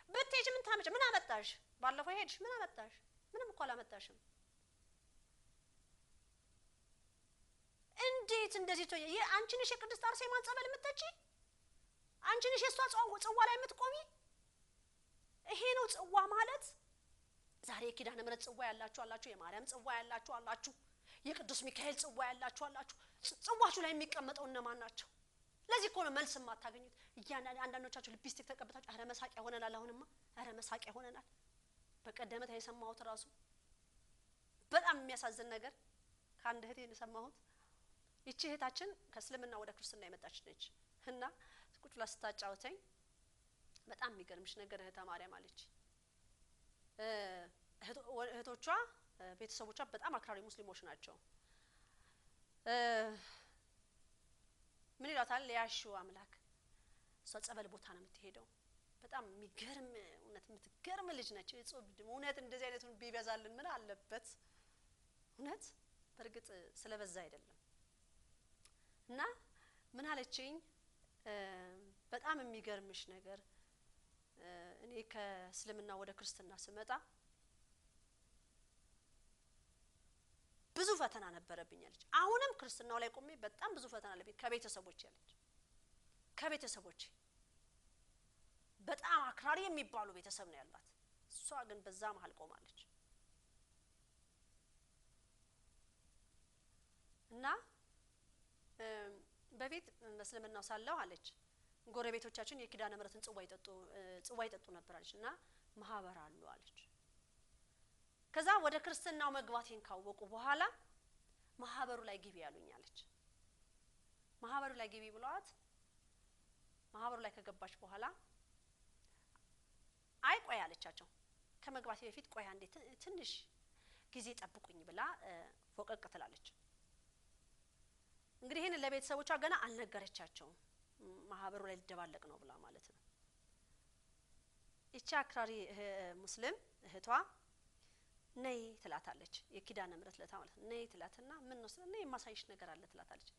በትሄጂ ምን ታመጭ ምን አመጣሽ ባለፈው ሄድሽ ምን አመጣሽ ምንም እኮ አላመጣሽም እንዴት እንደዚህ ተይ አንቺ ነሽ የቅድስት አርሴማን ጸበል የምትጠጪ አንቺ ነሽ የሷ ጽዋ ላይ የምትቆሚ ይሄ ነው ጽዋ ማለት ዛሬ ኪዳነ ምሕረት ጽዋ ያላችሁ አላችሁ የማርያም ጽዋ ያላችሁ አላችሁ የቅዱስ ሚካኤል ጽዋ ያላችሁ አላችሁ ጽዋችሁ ላይ የሚቀመጠው እነማን ናቸው ለዚህ እኮ ነው መልስ ማታገኙት አንዳንዶቻችሁ ሊፕስቲክ ተቀብታችሁ አረ መሳቂያ ሆነናል አሁንማ አረ መሳቂያ ሆነናል በቀደመት የሰማሁት ራሱ በጣም የሚያሳዝን ነገር ካንድ እህቴ የሰማሁት ይቺ እህታችን ከእስልምና ወደ ክርስትና የመጣች ነች እና ቁጭ ብላ ስታጫውተኝ በጣም የሚገርምሽ ነገር እህተ ማርያም አለች እህቶቿ ቤተሰቦቿ በጣም አክራሪ ሙስሊሞች ናቸው ምን ይላታል ያሽው አምላክ እሷ ጸበል ቦታ ነው የምትሄደው በጣም የሚገርም እውነት የምትገርም ልጅ ነች እውነት እንደዚህ አይነቱን ቢበዛልን ምን አለበት እውነት በርግጥ ስለበዛ አይደለም እና ምን አለችኝ በጣም የሚገርምሽ ነገር እኔ ከእስልምና ወደ ክርስትና ስመጣ ብዙ ፈተና ነበረብኝ አለች አሁንም ክርስትናው ላይ ቆሜ በጣም ብዙ ፈተና አለብኝ ከቤተሰቦች ያለች ከቤተሰቦች በጣም አክራሪ የሚባሉ ቤተሰብ ነው ያላት እሷ ግን በዛ መሃል ቆማለች እና በፊት መስለምናው ሳለው አለች ጎረቤቶቻችን የኪዳነ ምሕረትን ጽዋ ይጠጡ ነበር አለችና ማህበር አሉ አለች ከዛ ወደ ክርስትናው መግባቴን ካወቁ በኋላ ማህበሩ ላይ ግቢ ያሉኝ አለች ማህበሩ ላይ ግቢ ብለዋት ማህበሩ ላይ ከገባች በኋላ ቆይ አለቻቸው ከመግባቴ በፊት ቆይ አንዴ ትንሽ ጊዜ ጠብቁኝ ብላ ፎቀቅ ትላለች እንግዲህ ይሄን ለቤተሰቦቿ ገና አልነገረቻቸው ማህበሩ ላይ ልደባለቅ ነው ብላ ማለት ነው እቺ አክራሪ ሙስሊም እህቷ ነይ ትላታለች የኪዳነ ምሕረት ለታ ማለት ነይ ትላትና ምን ነው ስለኔ የማሳይሽ ነገር አለ ትላታለች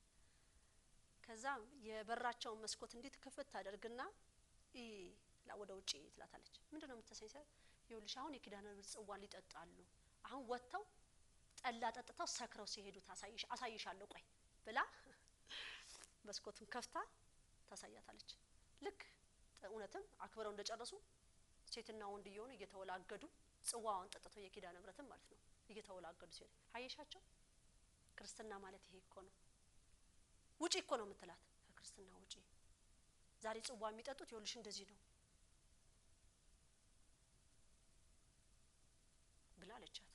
ከዛ የበራቸው መስኮት እንዴት ከፈት ታደርግና ወደ ውጪ ትላታለች ምንድነው የምትሰኝ ሰው ይኸውልሽ አሁን የኪዳነ ምሕረት ጽዋን ሊጠጣሉ አሁን ወጥተው ጠላ ጠጥተው ሰክረው ሲሄዱ አሳይሻለሁ ቆይ ብላ መስኮቱን ከፍታ ታሳያታለች ልክ እውነትም አክብረው እንደጨረሱ ሴትና ወንድ ይሆኑ እየተወላገዱ ጽዋውን ጠጥተው የኪዳነ ምሕረትን ማለት ነው እየተወላገዱ ሲል አየሻቸው ክርስትና ማለት ይሄ እኮ ነው ውጪ እኮ ነው የምትላት ከክርስትና ውጪ ዛሬ ጽዋ የሚጠጡት ይኸውልሽ እንደዚህ ነው ብላ አለቻት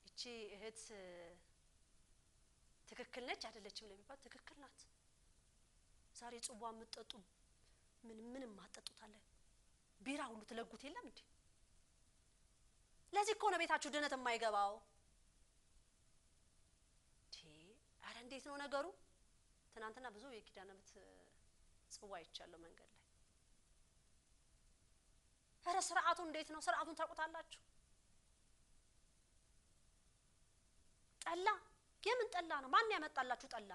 እቺ እህት ትክክል ነች አይደለችም ለሚባል ትክክል ናት ዛሬ ጽዋ የምትጠጡ ምንም ማጠጡታለ ቢራ ሁሉ ትለጉት የለም እንዴ ለዚህ እኮ ነው ቤታችሁ ድነት የማይገባው አረ እንዴት ነው ነገሩ ትናንትና ብዙ የኪዳነ ምሕረት ጽዋ ይቻለው መንገድ ላይ አረ ስርዓቱ እንዴት ነው ስርዓቱን ታውቁታላችሁ ጠላ የምን ጠላ ነው ማን ያመጣላችሁ ጠላ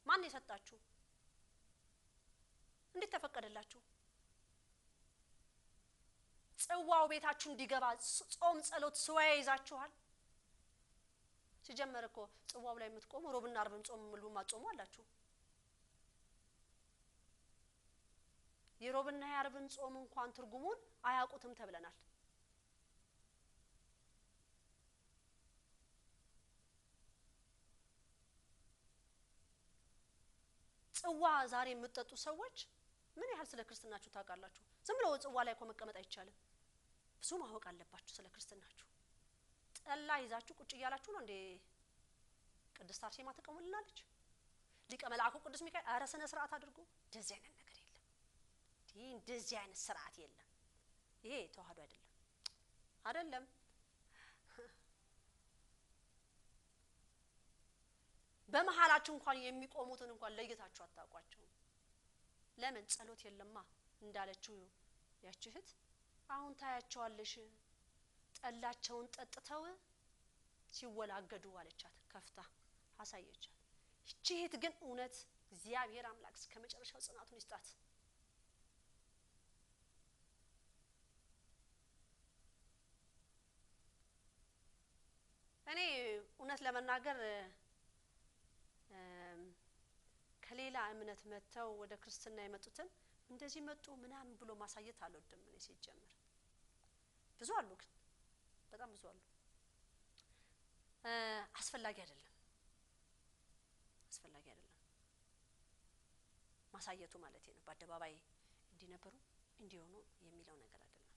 ማን የሰጣችሁ እንዴት ተፈቀደላችሁ ጽዋው ቤታችሁ እንዲገባ ጾም ጸሎት ስዋይ ይዛችኋል ሲጀመር እኮ ጽዋው ላይ የምትቆሙ ሮብና አርብም ጾም ሙሉ ማጾሙ አላችሁ የሮብና የአርብን ጾም እንኳን ትርጉሙን አያውቁትም ተብለናል ጽዋ ዛሬ የምትጠጡ ሰዎች ምን ያህል ስለ ክርስትናችሁ ታውቃላችሁ ዝም ብለው ጽዋ ላይ እኮ መቀመጥ አይቻልም ብዙ ማወቅ አለባችሁ ስለ ክርስትናችሁ ጠላ ይዛችሁ ቁጭ እያላችሁ ነው እንዴ ቅድስት አርሴማ ተቀሙልናለች ሊቀ መላእክቱ ቅዱስ ሚካኤል አረ ስነ ስርዓት አድርጉ እንደዚህ አይነት ነገር የለም ይሄ እንደዚህ አይነት ስርዓት የለም ይሄ ተዋህዶ አይደለም በመሐላችሁ እንኳን የሚቆሙትን እንኳን ለይታችሁ አታውቋቸው ለምን ጸሎት የለማ እንዳለችው ያችህት አሁን ታያቸዋለሽ ጠላቸውን ጠጥተው ሲወላገዱ አለቻት ከፍታ አሳየቻት እቺት ግን እውነት እግዚአብሔር አምላክ እስከመጨረሻው ጽናቱን ይስጣት እኔ እውነት ለመናገር ከሌላ እምነት መተው ወደ ክርስትና የመጡትን እንደዚህ መጡ ምናምን ብሎ ማሳየት አልወድም እኔ ሲጀምር ብዙ አሉ ግን በጣም ብዙ አሉ አስፈላጊ አይደለም ማሳየቱ ማለት ነው በአደባባይ እንዲነበሩ እንዲሆኑ የሚለው ነገር አይደለም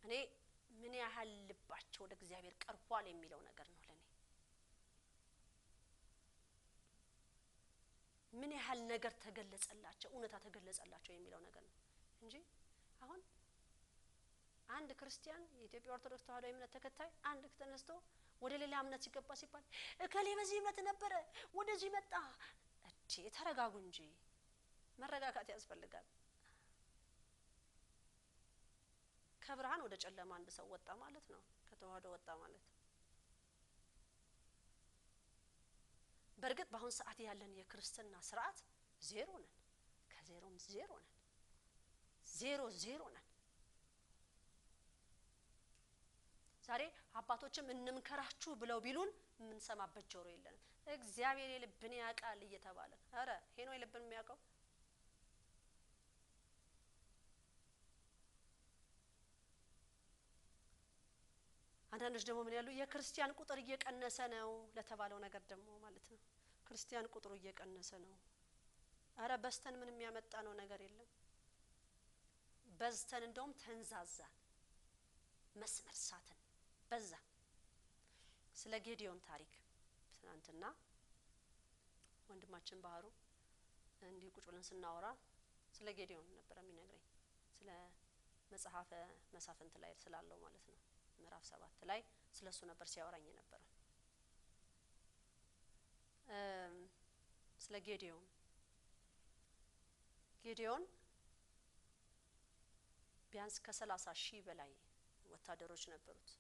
እኔ ምን ያህል ልባቸው ወደ እግዚአብሔር ቀርቧል የሚለው ነገር ነው ለኔ ምን ያህል ነገር ተገለጸላቸው እውነታ ተገለጸላቸው የሚለው ነገር ነው እንጂ አሁን አንድ ክርስቲያን የኢትዮጵያ ኦርቶዶክስ ተዋህዶ እምነት ተከታይ አንድ ተነስቶ ወደ ሌላ እምነት ሲገባ ሲባል እከሌ በዚህ እምነት ነበረ ወደዚህ መጣ እቺ ተረጋጉ እንጂ መረጋጋት ያስፈልጋል ከብርሃን ወደ ጨለማ አንድ ሰው ወጣ ማለት ነው ከተዋህዶ ወጣ ማለት በርግጥ በአሁን ሰዓት ያለን የክርስትና ስርዓት ዜሮ ነን ከዜሮም ዜሮ ነን ዜሮ ነን ዛሬ አባቶችም እንምከራችሁ ብለው ቢሉን ምን ሰማበት ጆሮ የለንም እግዚአብሔር የልብን ያቃል እየተባለ አረ ሄኖ የልብን የሚያቀው አንዳንዶች ደግሞ ምን ያሉ የክርስቲያን ቁጥር እየቀነሰ ነው ለተባለው ነገር ደግሞ ማለት ነው ክርስቲያን ቁጥሩ እየቀነሰ ነው አረ በስተን ምንም ያመጣ ነው ነገር የለም በስተን እንደውም ተንዛዛ መስመር ሳተን በዛ ስለ ጌዲዮን ታሪክ ትናንትና ወንድማችን ባህሩ እንዲህ ቁጭ ብለን ስናወራ ስለ ጌዲዮን ነበር የሚነግረኝ ስለ መጽሐፈ መሳፍንት ላይ ስላለው ማለት ነው ምዕራፍ 7 ላይ ስለሱ ነበር ሲያወራኝ ነበር ስለ ጌዲዮን ቢያንስ ከ30,000 በላይ ወታደሮች ነበሩት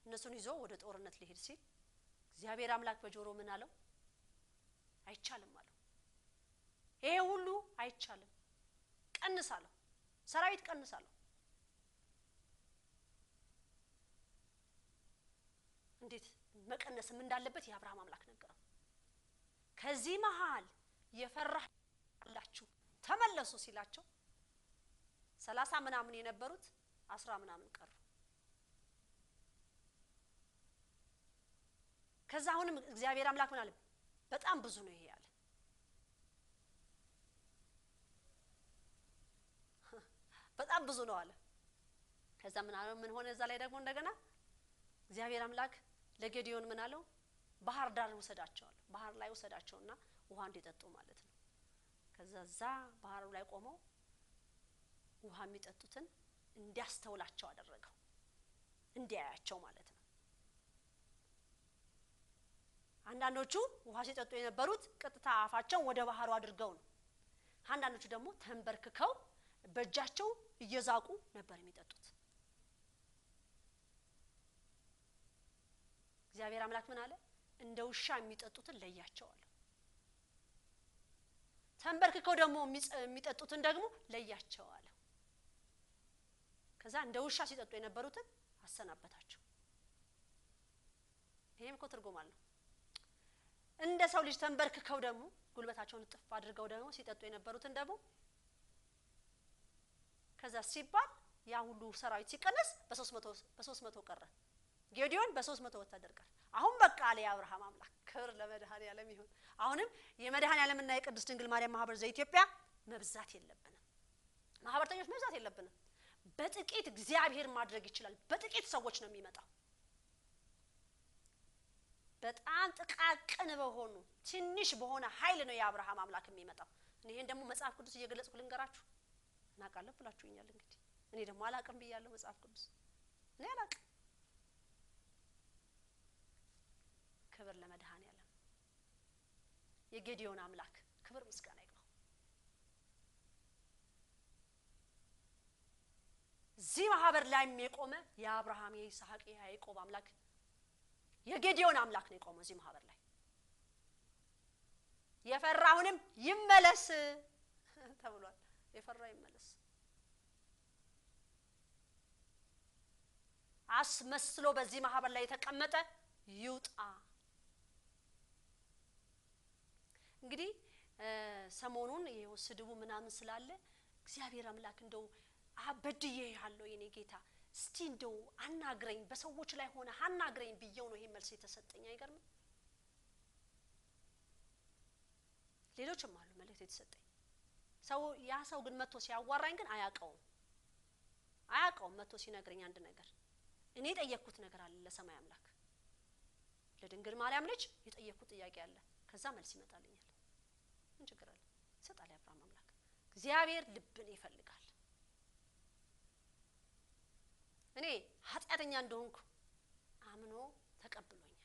እነሱን ይዞ ወደ ጦርነት ሊሄድ ሲል እግዚአብሔር አምላክ በጆሮ ምን አለው አይቻልም አለው ይሄ ሁሉ አይቻልም ቀንሳለሁ ሰራዊት ቀንሳለሁ እንዴት መቀነስም እንዳለበት የአብርሃም አምላክ ነገረው ከዚህ መሃል የፈራላችሁ ተመለሱ ሲላቸው 30 ምናምን የነበሩት 10 ምናምን ቀሩ ከዛ አሁንም እግዚአብሔር አምላክ ምን አለ በጣም ብዙ ነው ይሄ ያለ በጣም ብዙ ነው አለ ከዛ ምን ሆነ እዛ ላይ ደግሞ እንደገና እግዚአብሔር አምላክ ለጌዲዮን ምን አለው ባህር ዳር ወሰዳቸው ባህር ላይ ወሰዳቸውና ውሃ እንዲጠጡ ማለት ነው ከዛዛ ባህሩ ላይ ቆመው ውሃ የሚጠጡትን እንዲያስተውላቸው አደረገው እንዲያያቸው ማለት ነው አንዳንዶቹ ውሃ ሲጠጡ የነበሩት ቀጥታ አፋቸው ወደ ባህሩ አድርገው ነው አንዳንዶቹ ደግሞ ተንበርክከው በእጃቸው እየዛቁ ነበር የሚጠጡት እግዚአብሔር አምላክ ምን አለ እንደ ውሻ የሚጠጡትን ለያቸው አለ ተንበርክከው ደግሞ የሚጠጡትን ደግሞ ለያቸው አለ ከዛ እንደ ውሻ ሲጠጡ የነበሩትን አሰናበታቸው ይሄም እኮ ትርጉም አለው እንደ ሰው ልጅ ተንበርክከው ደግሞ ጉልበታቸውን ጥፍ አድርገው ደግሞ ሲጠጡ የነበሩትን ደግሞ ከዛ ሲባል ያ ሁሉ ሰራዊት ሲቀነስ በ300 ቀረ ጌዲዮን በ300 ወታደር ቀረ አሁን በቃ አለ የአብርሃም አምላክ ክብር ለመድኃኔዓለም ይሁን አሁንም የመድኃኔዓለምና የቅድስት ድንግል ማርያም ማህበር ዘኢትዮጵያ መብዛት የለብንም ማህበርተኞች መብዛት የለብንም በጥቂት እግዚአብሔር ማድረግ ይችላል በጥቂት ሰዎች ነው የሚመጣው በጣም ጥቃቅን በሆኑ ትንሽ በሆነ ኃይል ነው የአብርሃም አምላክ የሚመጣው። እኔን ደግሞ መጽሐፍ ቅዱስ እየገለጽኩ ልንገራችሁ። እናቃለሁ ብላችሁኛል እንግዲህ እኔ ደግሞ አላቅም ብያለሁ። መጽሐፍ ቅዱስ እኔ አላቅም። ክብር ለመድኃኔዓለም። የጌዲዮን አምላክ ክብር ምስጋና ይግባው። እዚህ ማህበር ላይ የቆመ የአብርሃም የይስሐቅ የያዕቆብ አምላክ የጌዲዮን አምላክ ነው የቆመው እዚህ ማህበር ላይ። የፈራውንም ይመለስ ተብሏል። የፈራ ይመለስ። አስመስሎ በዚህ ማህበር ላይ የተቀመጠ ይውጣ። እንግዲህ ሰሞኑን ይሄው ስድቡ ምናምን ስላለ እግዚአብሔር አምላክ እንደው አበድዬ ያለው የኔ ጌታ እስቲ እንደው አናግረኝ፣ በሰዎች ላይ ሆነ አናግረኝ ብየው ነው ይሄ መልስ የተሰጠኝ። አይገርም? ሌሎችም አሉ መልእክት የተሰጠኝ ሰው። ያ ሰው ግን መጥቶ ሲያዋራኝ ግን አያውቀውም መጥቶ ሲነግረኝ አንድ ነገር እኔ የጠየቅኩት ነገር አለ ለሰማይ አምላክ ለድንግል ማርያም ልጅ የጠየቅኩት ጥያቄ አለ። ከዛ መልስ ይመጣልኛል። ምን ችግር አለ? ይሰጣል የአብርሃም አምላክ። እግዚአብሔር ልብን ይፈልጋል። እኔ ኃጢአተኛ እንደሆንኩ አምኖ ተቀብሎኛል።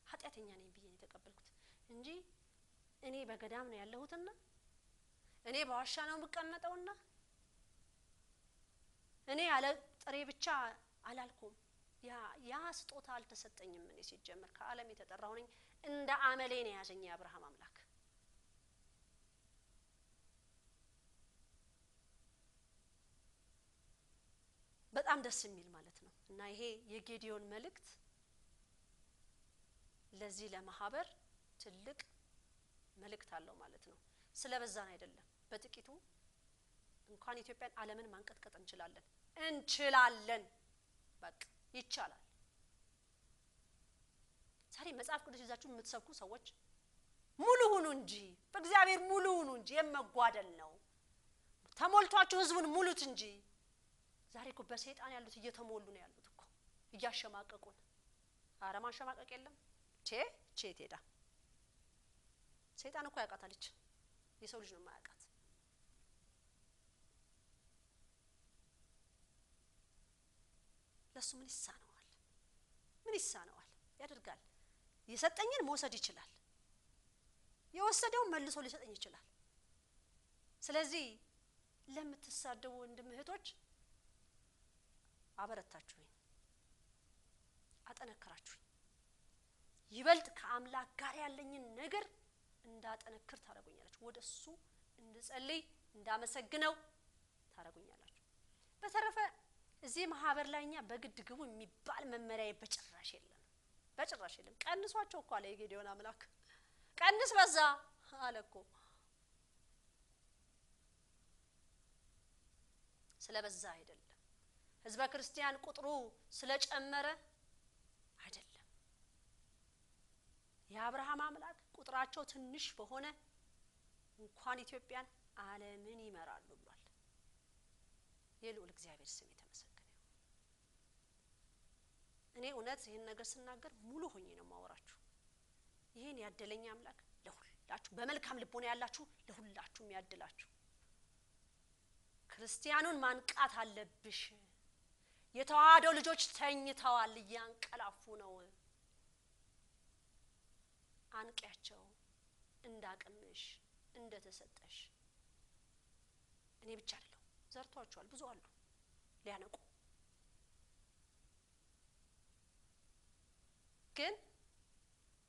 ኃጢአተኛ ነኝ ብዬ ነው የተቀበልኩት እንጂ እኔ በገዳም ነው ያለሁትና እኔ በዋሻ ነው የምቀመጠውና እኔ ያለ ጥሬ ብቻ አላልኩም። ያ ስጦታ አልተሰጠኝም። እኔ ሲጀመር ከዓለም የተጠራሁ ነኝ። እንደ አመሌ ነው ያዘኝ የአብርሃም አምላክ። በጣም ደስ የሚል ማለት ነው። እና ይሄ የጌዲዮን መልእክት ለዚህ ለማህበር ትልቅ መልእክት አለው ማለት ነው። ስለበዛን አይደለም፣ በጥቂቱ እንኳን ኢትዮጵያን ዓለምን ማንቀጥቀጥ እንችላለን። በቃ ይቻላል። ዛሬ መጽሐፍ ቅዱስ ይዛችሁ የምትሰብኩ ሰዎች ሙሉ ሁኑ እንጂ በእግዚአብሔር ሙሉ ሁኑ እንጂ የመጓደል ነው። ተሞልቷችሁ ህዝቡን ሙሉት እንጂ። ዛሬ እኮ በሰይጣን ያሉት እየተሞሉ ነው ያሉት እኮ እያሸማቀቁን። ኧረ ማሸማቀቅ የለም። ቼ ቴዳ ሰይጣን እኮ ያቃታለች፣ የሰው ልጅ ነው የማያውቃት። ለሱ ምን ይሳነዋል? ያደርጋል። የሰጠኝን መውሰድ ይችላል፣ የወሰደውን መልሶ ሊሰጠኝ ይችላል። ስለዚህ ለምትሳደቡ ወንድም እህቶች አበረታችሁኝ፣ አጠነከራችሁኝ። ይበልጥ ከአምላክ ጋር ያለኝን ነገር እንዳጠነክር ታረጉኛላችሁ። ወደሱ እንድጸልይ እንዳመሰግነው ታረጉኛላችሁ። በተረፈ እዚህ ማህበር ላይኛ በግድ ግቡ የሚባል መመሪያ በጭራሽ የለም። ቀንሷቸው እኮ አለ የጌዲዮን አምላክ። ቀንስ በዛ አለ እኮ። ስለበዛ አይደለም፣ ህዝበ ክርስቲያን ቁጥሩ ስለጨመረ አይደለም። የአብርሃም አምላክ ቁጥራቸው ትንሽ በሆነ እንኳን ኢትዮጵያን ዓለምን ይመራሉ ብሏል። የልዑል እግዚአብሔር ስም የተመሰገነ ይሁን። እኔ እውነት ይሄን ነገር ስናገር ሙሉ ሆኜ ነው ማወራችሁ። ይሄን ያደለኝ አምላክ ለሁላችሁ በመልካም ልቦና ያላችሁ ለሁላችሁም ያድላችሁ። ክርስቲያኑን ማንቃት አለብሽ። የተዋህዶ ልጆች ተኝተዋል፣ እያንቀላፉ ነው። አንቂያቸው እንዳቅምሽ እንደተሰጠሽ። እኔ ብቻ አይደለም፣ ዘርቷቸዋል፣ ብዙ አሉ ሊያነቁ። ግን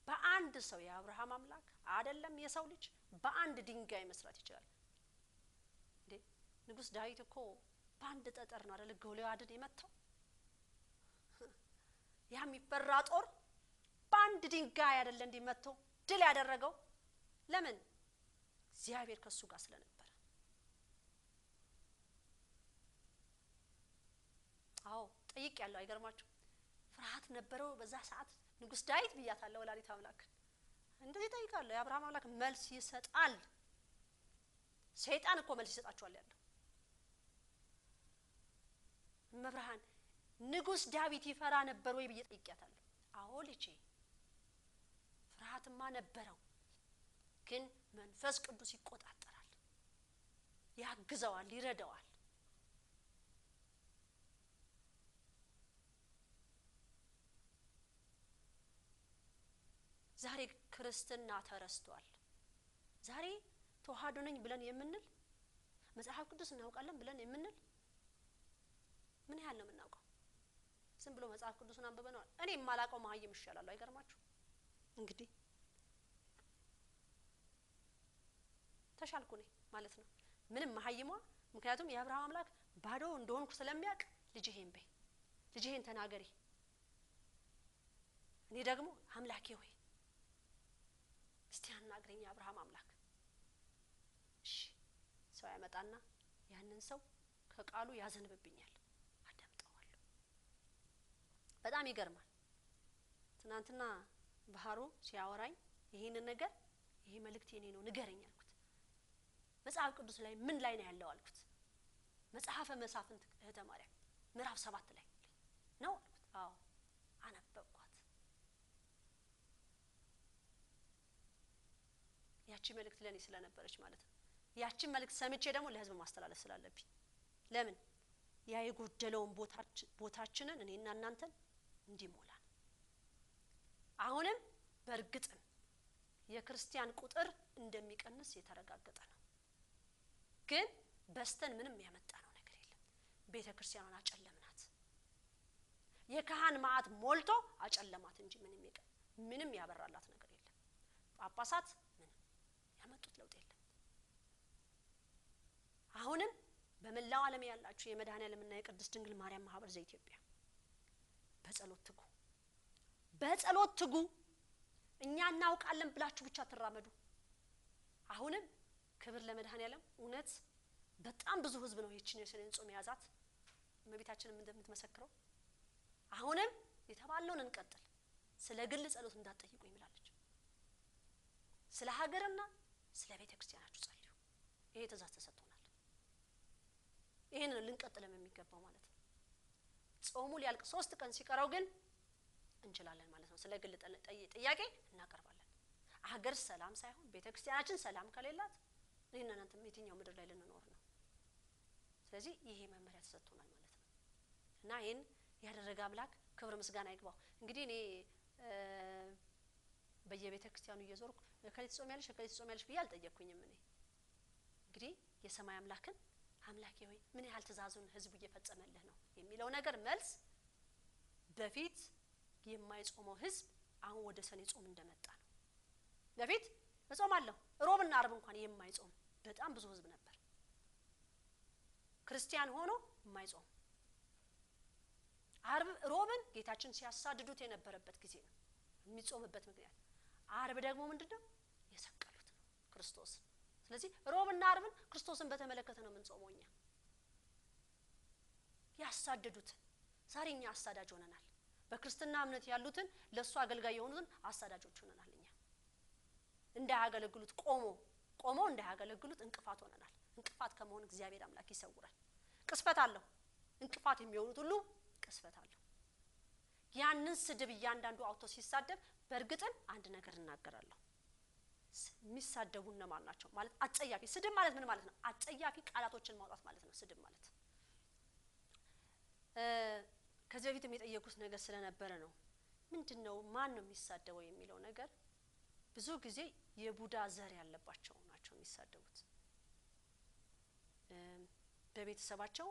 በአንድ ሰው የአብርሃም አምላክ አይደለም የሰው ልጅ በአንድ ድንጋይ መስራት ይችላል እንዴ? ንጉስ ዳዊት እኮ በአንድ ጠጠር ነው አይደል ጎልያድን የመታው? ያ የሚፈራ ጦር በአንድ ድንጋይ አይደል እንዲመታው ድል ያደረገው? ለምን? እግዚአብሔር ከሱ ጋር ስለነበረ። አዎ ጠይቅ ያለው አይገርማችሁ? ፍርሃት ነበረው በዛ ሰዓት ንጉስ ዳዊት ብያታለሁ። ወላዲተ አምላክ እንደዚህ ጠይቃለሁ። የአብርሃም አምላክ መልስ ይሰጣል። ሰይጣን እኮ መልስ ይሰጣቸዋል ያለው። መብርሃን ንጉስ ዳዊት ይፈራ ነበር ወይ ብዬ ጠይቄያታለሁ። አዎ ልጄ ፍርሃትማ ነበረው ግን መንፈስ ቅዱስ ይቆጣጠራል ያግዘዋል ይረዳዋል ዛሬ ክርስትና ተረስቷል ዛሬ ተዋህዶ ነኝ ብለን የምንል መጽሐፍ ቅዱስ እናውቃለን ብለን የምንል ምን ያህል ነው የምናውቀው ዝም ብሎ መጽሐፍ ቅዱስን አንብበናል እኔ የማላውቀው ማህይም ይሻላል አይገርማችሁ እንግዲህ ተሻልኩ ነኝ ማለት ነው ምንም ማህይሟ ምክንያቱም የአብርሃም አምላክ ባዶ እንደሆንኩ ስለሚያውቅ ልጅህን በይ ልጅህን ተናገሪ እኔ ደግሞ አምላኬ ሆይ እስቲ አናግረኝ የአብርሃም አምላክ እሺ ሰው ያመጣና ያንን ሰው ከቃሉ ያዘንብብኛል አዳምጠዋለሁ በጣም ይገርማል ትናንትና ባህሩ ሲያወራኝ ይሄንን ነገር ይሄ መልእክት የኔ ነው ንገረኝ አልኩት መጽሐፍ ቅዱስ ላይ ምን ላይ ነው ያለው አልኩት መጽሐፈ መሳፍንት እህተ ማርያም ምዕራፍ 7 ላይ ነው አልኩት አዎ አነበብኳት ያቺ መልእክት ለኔ ስለነበረች ማለት ነው ያቺ መልእክት ሰምቼ ደግሞ ለህዝብ ማስተላለፍ ስላለብኝ ለምን ያ የጎደለውን ቦታችንን እኔና እናንተን እንዲሞላ አሁንም በርግጥም የክርስቲያን ቁጥር እንደሚቀንስ የተረጋገጠ ነው ግን በስተን ምንም ያመጣነው ነገር የለም ቤተክርስቲያኗን አጨለምናት የካህን ማዕት ሞልቶ አጨለማት እንጂ ምንም ያበራላት ነገር የለም ጳጳሳት ምንም ያመጡት ለውጥ የለም አሁንም በመላው ዓለም ያላችሁ የመድኃኔዓለምና የቅድስት ድንግል ማርያም ማህበር ዘኢትዮጵያ በጸሎት ትጉ እኛ እናውቃለን ብላችሁ ብቻ ተራመዱ አሁንም ክብር ለመድኃኔዓለም እውነት በጣም ብዙ ህዝብ ነው ይህችን የሰኔን ጾም ያዛት እመቤታችንም እንደምትመሰክረው አሁንም የተባለውን እንቀጥል ስለ ግል ጸሎት እንዳትጠይቁ ይምላለች ስለ ሀገርና ስለ ቤተክርስቲያናችሁ ጸልዩ ይሄ ትእዛዝ ተሰጥቶናል ይሄንን ልንቀጥልም የሚገባው ማለት ነው ጾሙ ሊያልቅ 3 ቀን ሲቀረው ግን እንችላለን ማለት ነው ስለ ግል ጥያቄ እናቀርባለን ሀገር ሰላም ሳይሆን ቤተክርስቲያናችን ሰላም ከሌላት እኔና እናንተ የትኛው ምድር ላይ ልንኖር ነው ስለዚህ ይሄ መመሪያ ተሰጥቶናል ማለት ነው እና ይሄን ያደረገ አምላክ ክብር ምስጋና ይግባው እንግዲህ እኔ በየቤተክርስቲያኑ እየዞርኩ ከሌት ጾም ያለሽ ብዬ አልጠየቅኩኝም እኔ እንግዲህ የሰማይ አምላክን አምላኬ ሆይ ምን ያህል ትእዛዙን ህዝቡ እየፈጸመልህ ነው የሚለው ነገር መልስ በፊት የማይጾመው ህዝብ አሁን ወደ ሰኔ ጾም እንደመጣ ነው በፊት እጾማለሁ ሮብና አርብ እንኳን የማይጾም በጣም ብዙ ህዝብ ነበር ክርስቲያን ሆኖ የማይጾም አርብ ሮብን ጌታችን ሲያሳድዱት የነበረበት ጊዜ ነው የሚጾምበት ምክንያት አርብ ደግሞ ምንድነው የሰቀሉት ነው ክርስቶስ ስለዚህ ሮብና አርብን ክርስቶስን በተመለከተ ነው የምንጾመውኛ ያሳደዱት ዛሬኛ አሳዳጅ ሆነናል በክርስትና እምነት ያሉትን ለሱ አገልጋይ የሆኑትን አሳዳጆች ሆነናል እኛ እንዳያገለግሉት ቆሞ እንዳያገለግሉት እንቅፋት ሆነናል እንቅፋት ከመሆን እግዚአብሔር አምላክ ይሰውራል ቅስፈት አለው እንቅፋት የሚሆኑት ሁሉ ቅስፈት አለው ያንን ስድብ እያንዳንዱ አውቶ ሲሳደብ በርግጥን አንድ ነገር እናገራለሁ የሚሳደቡና ማን ናቸው ማለት አጸያፊ ስድብ ማለት ምን ማለት ነው አጸያፊ ቃላቶችን ማውጣት ማለት ነው ስድብ ማለት ከዚህ በፊትም የጠየቁት ነገር ስለነበረ ነው ምንድነው ማን ነው የሚሳደበው የሚለው ነገር ብዙ ጊዜ የቡዳ ዘር ያለባቸው ናቸው የሚሳደቡት በቤተሰባቸው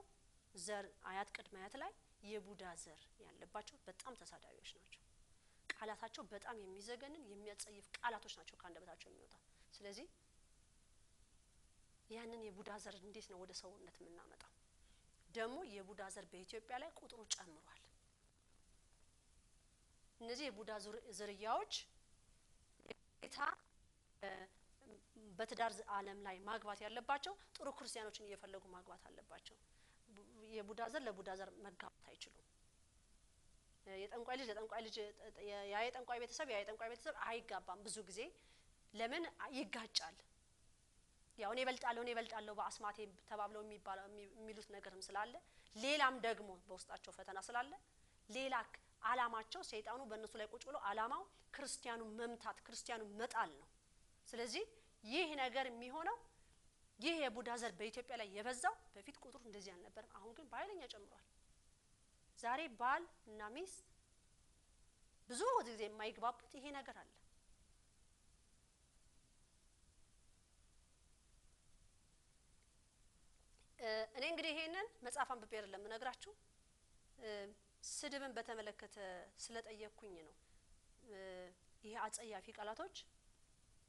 ዘር አያት ቅድመ አያት ላይ የቡዳ ዘር ያለባቸው በጣም ተሳዳቢዎች ናቸው ቃላታቸው በጣም የሚዘገንን የሚያጸይፍ ቃላቶች ናቸው ካንደበታቸው የሚወጣው ስለዚህ ያንን የቡዳ ዘር እንዴት ነው ወደ ሰውነት የምናመጣው ደግሞ የቡዳ ዘር በኢትዮጵያ ላይ ቁጥሩ ጨምሯል እነዚህ የቡዳ ዝርያዎች ጌታ በትዳር ዓለም ላይ ማግባት ያለባቸው ጥሩ ክርስቲያኖችን እየፈለጉ ማግባት አለባቸው የቡዳ ዘር ለቡዳ ዘር መጋባት አይችሉም የጠንቋይ ልጅ የጠንቋይ ቤተሰብ አይጋባም ብዙ ጊዜ ለምን ይጋጫል ያው እኔ እበልጣለሁ በአስማቴ ተባብለው የሚሉት ነገርም ስላለ ሌላም ደግሞ በውስጣቸው ፈተና ስላለ ሌላ አላማቸው ሰይጣኑ በእነሱ ላይ ቁጭ ብሎ አላማው ክርስቲያኑ መምታት ክርስቲያኑ መጣል ነው ስለዚህ ይህ ነገር የሚሆነው ይህ የቡዳ ዘር በኢትዮጵያ ላይ የበዛው በፊት ቁጥሩ እንደዚህ አልነበረም አሁን ግን ባይለኛ ጨምሯል ዛሬ ባል እና ሚስት ብዙ ጊዜ የማይግባቡት ይሄ ነገር አለ እኔ እንግዲህ ይሄንን መጽሐፍ አንብቤ አይደለም ነግራችሁ ስድብን በተመለከተ ስለጠየቅኩኝ ነው ይሄ አጸያፊ ቃላቶች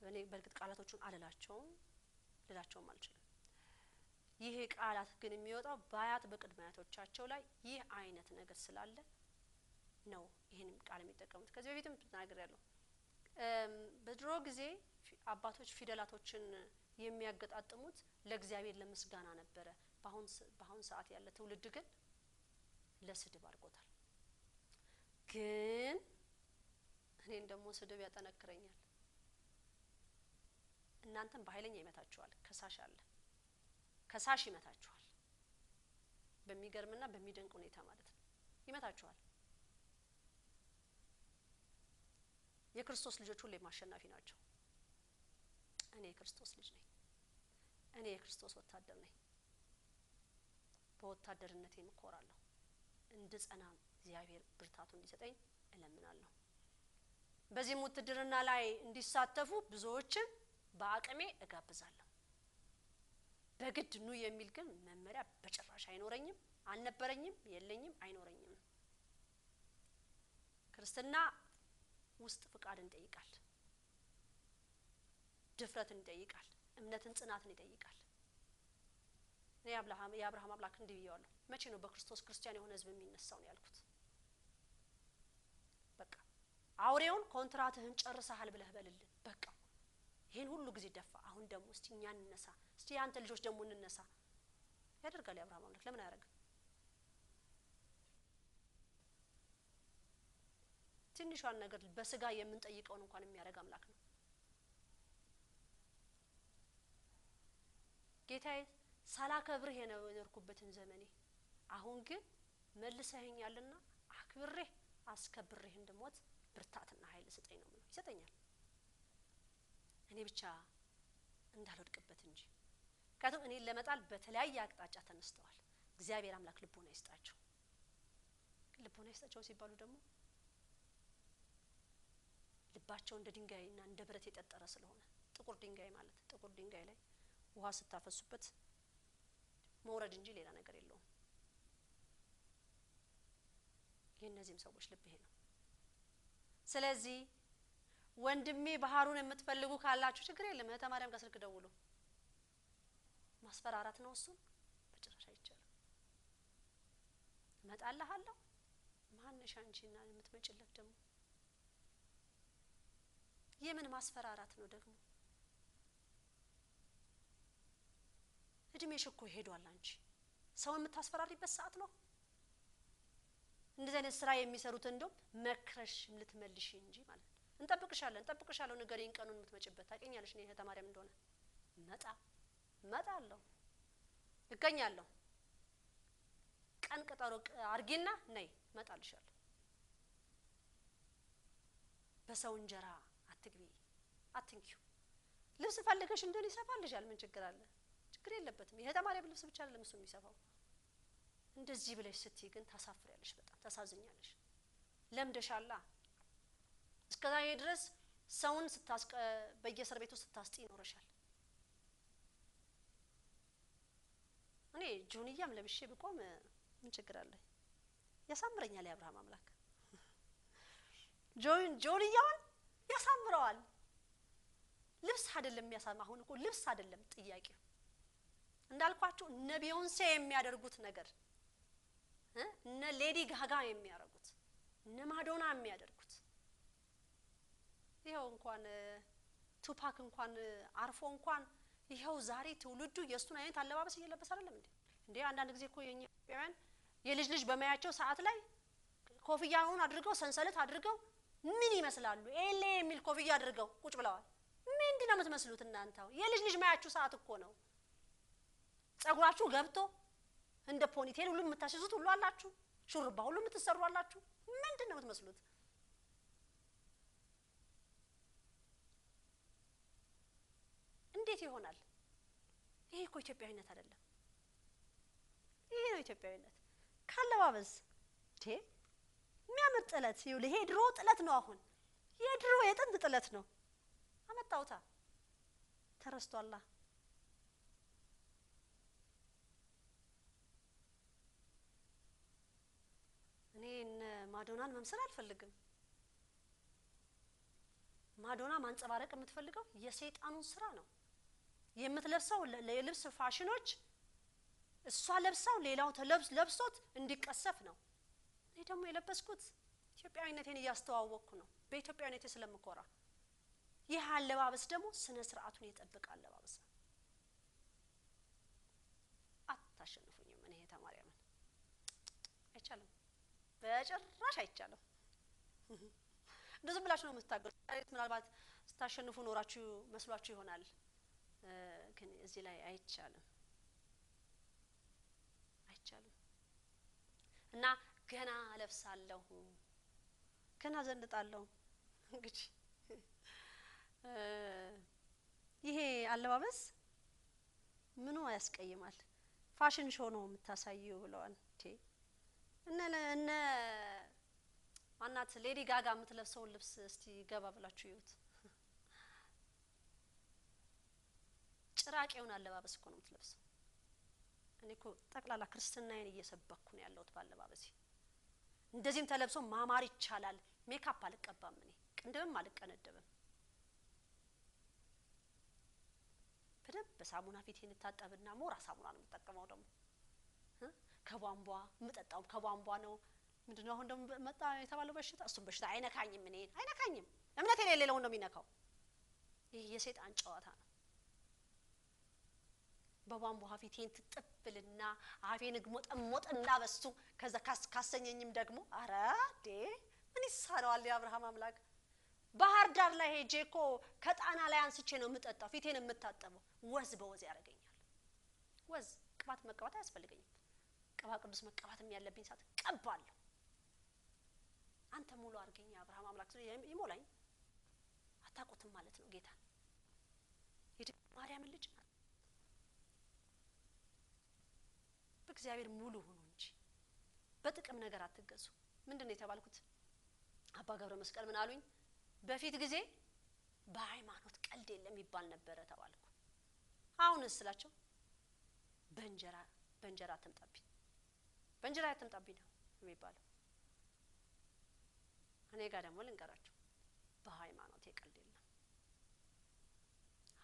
እኔ በርግጥ ቃላቶቹን ልላቸውም አልችልም ይሄ ቃላት ግን የሚወጣው ባያት በቅድማያቶቻቸው ላይ ይህ አይነት ነገር ስላለ ነው ይሄንን ቃል የሚጠቀሙት ከዚህ በፊትም ተናግሬያለሁ በድሮ ጊዜ አባቶች ፊደላቶችን የሚያገጣጥሙት ለእግዚአብሔር ለምስጋና ነበረ በአሁን ሰዓት ያለ ትውልድ ግን ለስድብ አድርጎታል ግን እኔን ደግሞ ስድብ ያጠነክረኛል እናንተም በኃይለኛ ይመታችኋል ከሳሽ ይመታችኋል በሚገርምና በሚደንቅ ሁኔታ ማለት ነው ይመታችኋል የክርስቶስ ልጆች ሁሌ ማሸናፊ ናቸው እኔ የክርስቶስ ልጅ ነኝ እኔ የክርስቶስ ወታደር ነኝ በወታደርነቴ እኮራለሁ እንድጸና እግዚአብሔር ብርታቱን እንዲሰጠኝ እለምናለሁ በዚህ ውትድርና ላይ እንዲሳተፉ ብዙዎችን በአቅሜ እጋብዛለሁ በግድ ኑ የሚል ግን መመሪያ በጭራሽ አይኖረኝም አልነበረኝም የለኝም አይኖረኝም ክርስትና ውስጥ ፍቃድን ይጠይቃል ድፍረትን ይጠይቃል እምነትን ጽናትን ይጠይቃል የአብርሃም አምላክ እንዲህ ይያለው መቼ ነው በክርስቶስ ክርስቲያን የሆነ ህዝብ የሚነሳው ነው ያልኩት በቃ አውሬውን ኮንትራትህን ጨርሰሃል ብለህ በልልን በቃ ይሄን ሁሉ ጊዜ ደፋ አሁን ደግሞ እስቲ እኛ እንነሳ እስቲ ያንተ ልጆች ደግሞ እንነሳ ያደርጋል የአብርሃም አምላክ ለምን አያረጋም ትንሿን ነገር በስጋ የምንጠይቀውን እንኳን የሚያረጋ አምላክ ነው ጌታዬ ሳላከብርህ የኖርኩበትን ዘመኔ አሁን ግን መልሰኸኛልና አክብሬ አስከብሬህ እንደሞት ብርታትና ኃይል ስጠኝ ነው ማለት ይሰጠኛል እኔ ብቻ እንዳልወድቅበት እንጂ ካቱም እኔ ለመጣል በተለያየ አቅጣጫ ተነስተዋል እግዚአብሔር አምላክ ልቦና ይስጣቸው ሲባሉ ደግሞ ልባቸው እንደ ድንጋይና እንደ ብረት የጠጠረ ስለሆነ ጥቁር ድንጋይ ማለት ጥቁር ድንጋይ ላይ ውሃ ስታፈሱበት መውረድ እንጂ ሌላ ነገር የለውም የነዚህም ሰዎች ልብ ይሄ ነው ስለዚህ ወንድሜ ባህሩን የምትፈልጉ ካላችሁ ችግር የለም እህተ ማርያም ጋር ስልክ ደውሉ ማስፈራራት ነው እሱ በጭራሽ አይቻልም መጣልሃለሁ ማንሽ አንቺና የምትመጭለት ደግሞ የምን ማስፈራራት ነው ደግሞ እድሜሽ እኮ ሄዷል አንቺ ሰው የምታስፈራሪበት ሰዓት ነው እንደዚህ አይነት ስራ የሚሰሩት እንደው መክረሽ ልትመልሽ እንጂ ማለት እንጠብቅሻለን ንገሪኝ ቀኑን የምትመጭበት ታውቂኛለሽ እኔ እህተ ማርያም እንደሆነ መጣለሁ እገኛለሁ ቀን ቀጠሮ አርጊና ነይ መጣልሻለሁ በሰው እንጀራ አትግቢ አትንኪው ልብስ ፈልገሽ እንደሆነ ይሰፋልሻል ምን ችግር አለ ችግር የለበትም የእህተ ማርያም ልብስ ብቻ አይደለም እሱ የሚሰፋው እንደዚህ ብለሽ ስትይ ግን ታሳፍሪያለሽ በጣም ታሳዝኛለሽ ለምደሻላ እስከዛሬ ድረስ ሰውን በየእስር ቤቱ ስታስጢ ይኖርሻል እኔ ጆንያም ለብሼ ብቆም ምን ችግር አለ ያሳምረኛል የአብርሃም አምላክ ጆንያውን ያሳምረዋል ልብስ አይደለም ያሳማ አሁን እኮ ልብስ አይደለም ጥያቄው እንዳልኳችሁ ነቢዩንሴ የሚያደርጉት ነገር እነ ሌዲ ጋጋ የሚያደርጉት እነ ማዶና የሚያደርጉት ይሄው እንኳን ቱፓክ እንኳን አርፎ እንኳን ይሄው ዛሬ ትውልዱ የሱን አይነት አለባበስ እየለበሰ አይደለም እንዴ አንዳንድ ጊዜ እኮ የኛን የልጅ በማያቸው ሰዓት ላይ ኮፍያውን አድርገው ሰንሰለት አድርገው ምን ይመስላሉ ኤሌ የሚል ኮፍያ አድርገው ቁጭ ብለዋል ምንድነው የምትመስሉት እናንተው የልጅ ማያችሁ ሰዓት እኮ ነው ጸጉራችሁ ገብቶ እንደ ፖኒቴል ሁሉ የምታሽዙት ሁሉ አላችሁ ሹርባ ሁሉ የምትሰሩ አላችሁ ምንድነው የምትመስሉት እንዴት ይሆናል ይሄ እኮ ኢትዮጵያዊነት አይደለም ይሄ ነው ኢትዮጵያዊነት ካለባበስ የሚያምር ጥለት ይውል ይሄ ድሮ ጥለት ነው አሁን የድሮ የጥንት ጥለት ነው አመጣውታ ተረስቷላ እኔን ማዶናን መምሰል አልፈልግም ማዶና ማንጸባረቅ የምትፈልገው የሰይጣኑን ስራ ነው የምትለብሰው ለልብስ ፋሽኖች እሷ ለብሳው ሌላው ለብሶት እንዲቀሰፍ ነው እኔ ደግሞ የለበስኩት ኢትዮጵያዊነቴን ያስተዋወቅኩ ነው በኢትዮጵያዊነቴ ስለምኮራ ይህ አለባበስ ደግሞ ስነ ስርዓቱን የጠበቀ አለባበስ ነው አታሸንፉኝም እኔ ተማሪያምን አይቻልም በጭራሽ አይቻልም እንደዚህ ብላችሁ ነው የምትታገሉት ምናልባት ስታሸንፉ ኖራችሁ መስሏችሁ ይሆናል ግን እዚህ ላይ አይቻልም እና ገና ለብሳለሁ ገና ዘንጣለሁ እንግዲህ ይሄ አለባበስ ምኑ ያስቀይማል ፋሽን ሾው ነው የምታሳየው ብለዋል እነ ማናት ሌዲ ጋጋ የምትለብሰው ልብስ እስቲ ገባ ብላችሁ ይዩት ጭራቄውን አለባበስ እኮ ነው የምትለብሰው እኔ እኮ ጠቅላላ ክርስትናዬን እየሰበኩ ነው ያለሁት ባለባበሴ እንደዚህም ተለብሶ ማማር ይቻላል ሜካፕ አልቀባም እኔ ቅንድብም አልቀነደብም በደንብ በሳሙና ፊቴን ታጠብና ሞራ ሳሙና ነው የምጠቀመው ደግሞ ከቧንቧ የምጠጣው ከቧንቧ ነው ምንድነው አሁን ደግሞ መጣ የተባለው በሽታ እሱም በሽታ አይነካኝም እኔ አይነካኝም እምነት የሌለው ነው የሚነካው ይሄ የሰይጣን ጨዋታ ነው በቧንቧ ፊቴን ትጥብልና አፌን ግሞጠሞጥና በሱ ከዛ ካሰኘኝም ደግሞ አራዴ ምን ይሳነዋል የአብርሃም አምላክ ባህር ዳር ላይ ሄጄኮ ከጣና ላይ አንስቼ ነው የምጠጣው ፊቴን የምታጠበው ወዝ በወዝ ያረጋኛል ወዝ ቅባት መቀባት አያስፈልገኝም ቅባ ቅዱስ መቀባትም ያለብኝ ሰዓት ቀባለሁ አንተ ሙሉ አርገኛ አብርሃም አምላክ ይሞላኝ አታቆትም ማለት ነው ጌታ የማርያም ልጅ በእግዚአብሔር ሙሉ ሆኖ እንጂ በጥቅም ነገር አትገዙ ምንድነው የተባልኩት አባ ገብረ መስቀል ምን አሉኝ በፊት ጊዜ በሃይማኖት ቀልድ የለም ይባል ነበር ተባልኩ አሁንስ ስላቸው በእንጀራ አትምጣብኝ ነው የሚባለው እኔ ጋር ደግሞ ልንገራችሁ በሃይማኖት ቀልድ የለም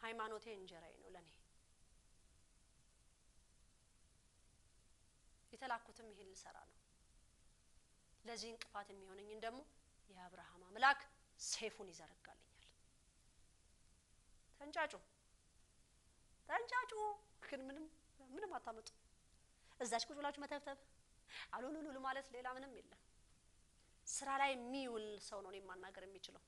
ሃይማኖቴ እንጀራዬ ነው ለኔ የተላኩትም ይሄን ልሰራ ነው ለዚህ እንቅፋት የሚሆነኝን ደግሞ የአብርሃም አምላክ ሰይፉን ይዘረጋልኛል ተንጫጩ ግን ምንም አታመጡ እዛች ቁጭ ብላችሁ መተብተብ አሉሉሉ ማለት ሌላ ምንም የለም ስራ ላይ የሚውል ሰው ነው ማናገር የሚችለው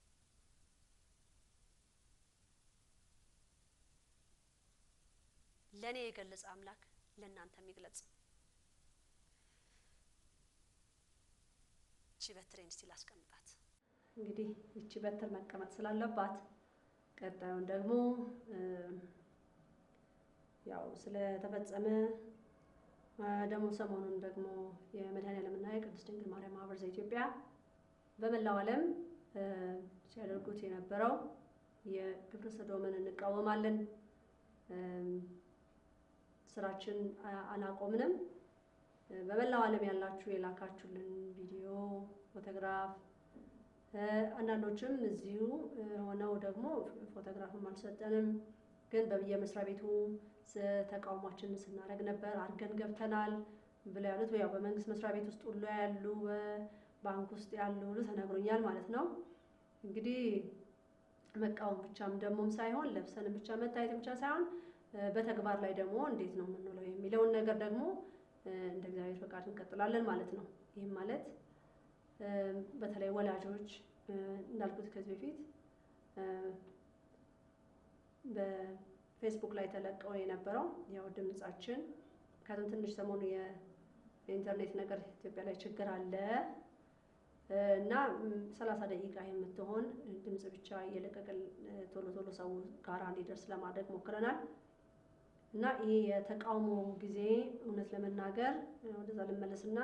ለኔ የገለጸ አምላክ ለእናንተ የሚግለጽ እቺ በትሬን እስቲ ላስቀምጣት እንግዲህ እቺ በትር መቀመጥ ስላለባት ቀጣዩን ደግሞ ያው ስለተፈጸመ ደግሞ ሰሞኑን ደግሞ የመድኃኔዓለምና የቅድስት ድንግል ማርያም ማህበር ዘኢትዮጵያ በመላው ዓለም ሲያደርጉት የነበረው የግብረ ሰዶምን እንቃወማለን ስራችን አላቆምንም በመላው ዓለም ያላችሁ የላካችሁልን ቪዲዮ ፎቶግራፍ አንዳንዶችም እዚሁ ሆነው ደግሞ ፎቶግራፍም አልሰጠንም ግን በየመስሪያ ቤቱ ተቃውሟችንን ስናደርግ ነበር አርገን ገብተናል ብለው ያሉት ያው በመንግስት መስሪያ ቤት ውስጥ ሁሉ ያሉ በባንክ ውስጥ ያሉ ሁሉ ተነግሮኛል ማለት ነው እንግዲህ መቃወም ብቻም ደሞም ሳይሆን ለብሰን ብቻ መታየት ብቻ ሳይሆን በተግባር ላይ ደግሞ እንዴት ነው የምንለው የሚለውን ነገር ደግሞ እንደ እግዚአብሔር ፈቃድ እንቀጥላለን ማለት ነው ይሄም ማለት በተለይ ወላጆች እንዳልኩት ከዚህ በፊት በፌስቡክ ላይ ተለቀው የነበረው ያው ድምጻችን ከቱን ትንሽ ሰሞኑ የኢንተርኔት ነገር ኢትዮጵያ ላይ ችግር አለ እና 30 ደቂቃ የምትሆን ድምጽ ብቻ እየለቀቀን ቶሎ ቶሎ ሰው ጋር እንዲደርስ ለማድረግ ሞክረናል እና ይሄ የተቃውሞ ጊዜ እውነት ለመናገር ወደዛ ልመለስና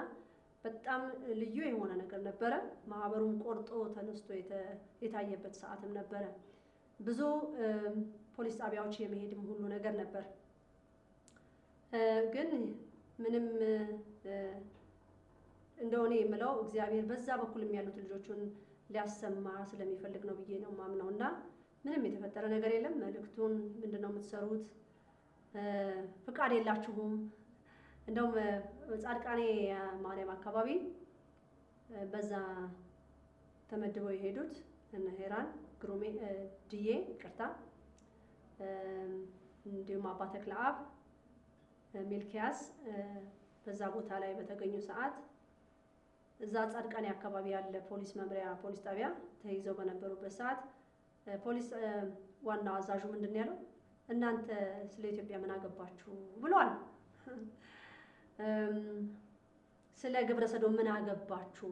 በጣም ልዩ የሆነ ነገር ነበረ። ማህበሩን ቆርጦ ተነስቶ የታየበት ሰዓትም ነበረ። ብዙ ፖሊስ ጣቢያዎች የመሄድም ሁሉ ነገር ነበር። ግን ምንም እንደሆነ የምለው እግዚአብሔር በዛ በኩልም ያሉት ልጆቹን ሊያሰማ ስለሚፈልግ ነው ብዬ ነው ማምነውና ምንም የተፈጠረ ነገር የለም። መልእክቱን ምንድነው የምትሰሩት? ፍቃድ የላችሁም። እንደውም ጻድቃኔ ማርያም አካባቢ በዛ ተመድበው የሄዱት እነ ሄራን ግሩሜ ዲዬ ይቅርታ እንዲሁም አባ ተክለአብ ሚልኪያስ በዛ ቦታ ላይ በተገኙ ሰዓት እዛ ጻድቃኔ አካባቢ ያለ ፖሊስ መምሪያ ፖሊስ ጣቢያ ተይዘው በነበሩበት ሰዓት ፖሊስ ዋናው አዛዡ ምንድነው ያለው? እናንተ ስለ ኢትዮጵያ ምን አገባችሁ ብሏል። ስለ ግብረ ሰዶም ምን አገባችሁ?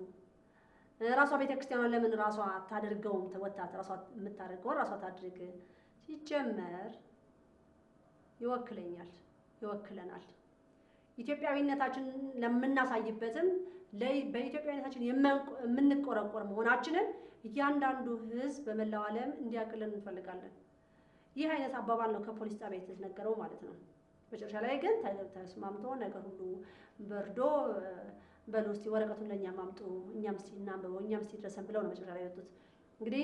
ራሷ ቤተክርስቲያኗ ለምን ራሷ ታደርገውም ተወጣት ራሷ የምታደርገው ራሷ ታድርግ። ሲጀመር ይወክለኛል ይወክለናል። ኢትዮጵያዊነታችን ለምናሳይበትም በኢትዮጵያዊነታችን የምንቆረቆር መሆናችንን እያንዳንዱ ህዝብ በመላው ዓለም እንዲያውቅልን እንፈልጋለን። ይህ አይነት አባባል ነው ከፖሊስ ጣቢያ የተነገረው ማለት ነው። መጨረሻ ላይ ግን ተስማምቶ ነገር ሁሉ በርዶ በሎስቲ ወረቀቱን ለኛ ማምጡ እኛም እስቲ እናንበው እኛም እስቲ ድረሰን ብለው ነው መጨረሻ ላይ የወጡት። እንግዲህ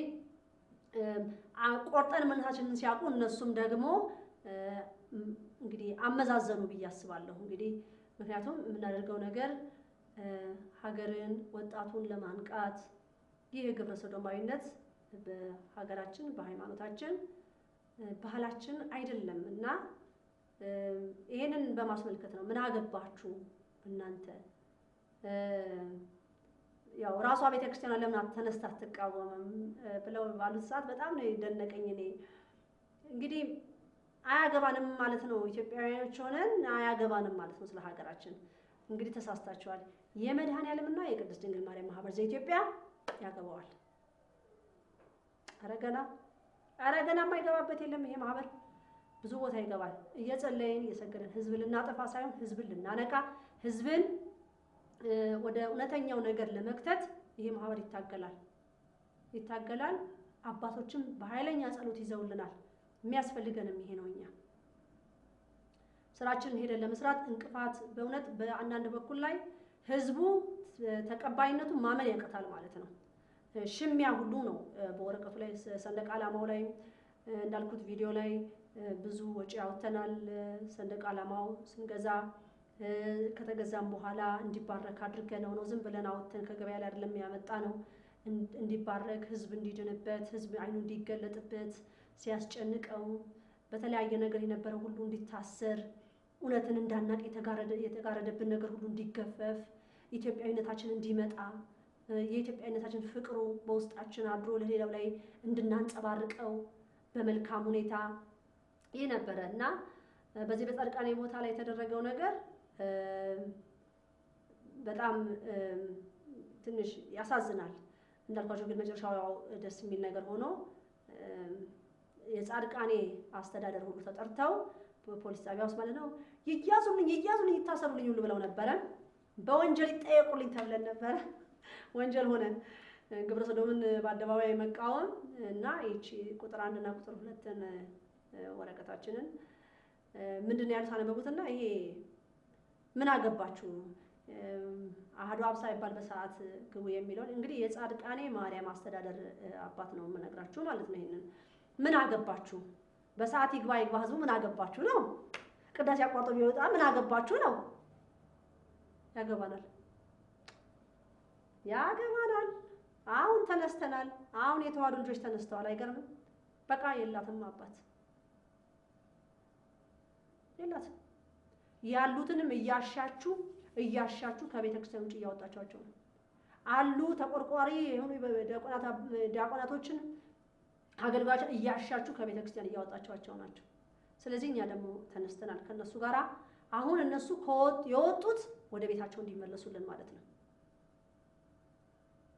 ቆርጠን መነሳችንን ሲያውቁ እነሱም ደግሞ እንግዲህ አመዛዘኑ ብዬ አስባለሁ። እንግዲህ ምክንያቱም የምናደርገው ነገር ሀገርን ወጣቱን ለማንቃት ይህ ግብረ ሰዶማዊነት በሀገራችን በሃይማኖታችን ባህላችን አይደለም እና ይሄንን በማስመልከት ነው ምን አገባችሁ እናንተ ያው ራሷ ቤተክርስቲያኗ ለምን ተነስታ አትቃወምም ብለው ባሉት ሰዓት በጣም ነው የደነቀኝ። እኔ እንግዲህ አያገባንም ማለት ነው ኢትዮጵያውያኖች ሆነን አያገባንም ማለት ነው ስለ ሀገራችን። እንግዲህ ተሳስታችኋል። የመድኃኔዓለምና የቅድስት ድንግል ማርያም ማህበር ዘኢትዮጵያ ያገባዋል። አረገና የማይገባበት የለም። ይሄ ማህበር ብዙ ቦታ ይገባል። እየጸለይን እየሰገድን ህዝብ ልናጠፋ ሳይሆን ህዝብን ልናነቃ ህዝብን ወደ እውነተኛው ነገር ለመክተት ይሄ ማህበር ይታገላል። አባቶችም በኃይለኛ ጸሎት ይዘውልናል። የሚያስፈልገንም ይሄ ነው። እኛ ስራችንን ሄደን ለመስራት እንቅፋት በእውነት በአንዳንድ በኩል ላይ ህዝቡ ተቀባይነቱ ማመን ያቀታል ማለት ነው። ሽሚያ ሁሉ ነው በወረቀቱ ላይ ሰንደቅ ዓላማው ላይ እንዳልኩት ቪዲዮ ላይ ብዙ ወጪ አውጥተናል። ሰንደቅ ዓላማው ስንገዛ ከተገዛም በኋላ እንዲባረክ አድርገነው ነው ዝም ብለን አውጥተን ከገበያ ላይ አይደለም ያመጣ ነው። እንዲባረክ ህዝብ እንዲድንበት ህዝብ አይኑ እንዲገለጥበት ሲያስጨንቀው በተለያየ ነገር የነበረ ሁሉ እንዲታሰር እውነትን እንዳናቅ የተጋረደብን ነገር ሁሉ እንዲገፈፍ ኢትዮጵያዊነታችን እንዲመጣ የኢትዮጵያዊነታችን ፍቅሩ በውስጣችን አድሮ ለሌላው ላይ እንድናንጸባርቀው በመልካም ሁኔታ ይህ ነበረ እና በዚህ በጻድቃኔ ቦታ ላይ የተደረገው ነገር በጣም ትንሽ ያሳዝናል። እንዳልኳችሁ ግን መጨረሻው ያው ደስ የሚል ነገር ሆኖ የጻድቃኔ አስተዳደር ሁሉ ተጠርተው በፖሊስ ጣቢያ ውስጥ ማለት ነው ይያዙልኝ ይታሰሩልኝ ሁሉ ብለው ነበረ። በወንጀል ይጠየቁልኝ ተብለን ነበረ። ወንጀል ሆነ። ግብረ ሰዶምን በአደባባይ መቃወም እና እቺ ቁጥር 1 እና ቁጥር 2ን ወረቀታችንን ምንድነው ያሉት አነበቡትና ይሄ ምን አገባችሁ አሃዱ አብሳ ይባል በሰዓት ግቡ የሚለው እንግዲህ የጻድቃኔ ማርያም አስተዳደር አባት ነው የምነግራችሁ ማለት ነው። ይሄንን ምን አገባችሁ በሰዓት ይግባ ህዝቡ ምን አገባችሁ ነው። ቅዳሴ አቋርጦ ቢወጣ ምን አገባችሁ ነው። ያገባናል። አሁን ተነስተናል። አሁን የተዋሕዶ ልጆች ተነስተዋል። አይገርምም? በቃ የላትም አባት የላትም። ያሉትንም እያሻችሁ ከቤተ ክርስቲያን ውጭ እያወጣቻቸው ነው አሉ። ተቆርቋሪ የሆኑ ዲያቆናቶችን አገልጋዮችን እያሻችሁ ከቤተ ክርስቲያን እያወጣቻቸው ናቸው። ስለዚህ እኛ ደግሞ ተነስተናል ከነሱ ጋራ። አሁን እነሱ የወጡት ወደ ቤታቸው እንዲመለሱልን ማለት ነው።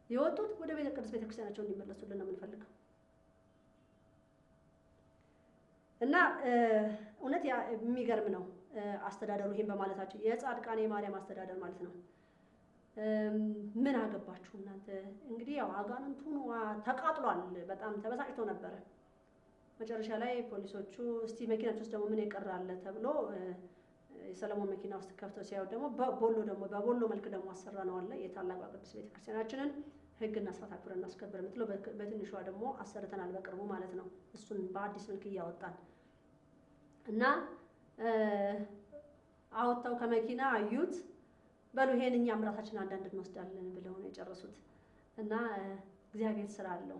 የወጡት ወደ ቅድስት ቤተክርስቲያናቸው እንዲመለሱልን ነው የምንፈልገው። እና እውነት የሚገርም ነው አስተዳደሩ ይሄን በማለታቸው የጻድቃኔ ማርያም አስተዳደር ማለት ነው። ምን አገባችሁ እናንተ እንግዲህ ያው አጋንንቱ ተቃጥሏል፣ በጣም ተበሳጭቶ ነበረ። መጨረሻ ላይ ፖሊሶቹ እስቲ መኪናቸው ውስጥ ደግሞ ምን ይቀራል ተብሎ የሰለሞን መኪና ውስጥ ከፍተው ሲያዩ ደግሞ በቦሎ መልክ ደግሞ አሰራ ነው አለ የታላቋ ቅድስት ቤተክርስቲያናችንን ህግና ስርዓት አክብረን እናስከብር የምትለው በትንሿ ደግሞ አሰርተናል በቅርቡ ማለት ነው። እሱን በአዲስ መልክ እያወጣን እና አወጣው ከመኪና አዩት። በሉ ይሄን እኛ ምራታችን አንዳንድ እንወስዳለን ብለው ነው የጨረሱት። እና እግዚአብሔር ስራ አለው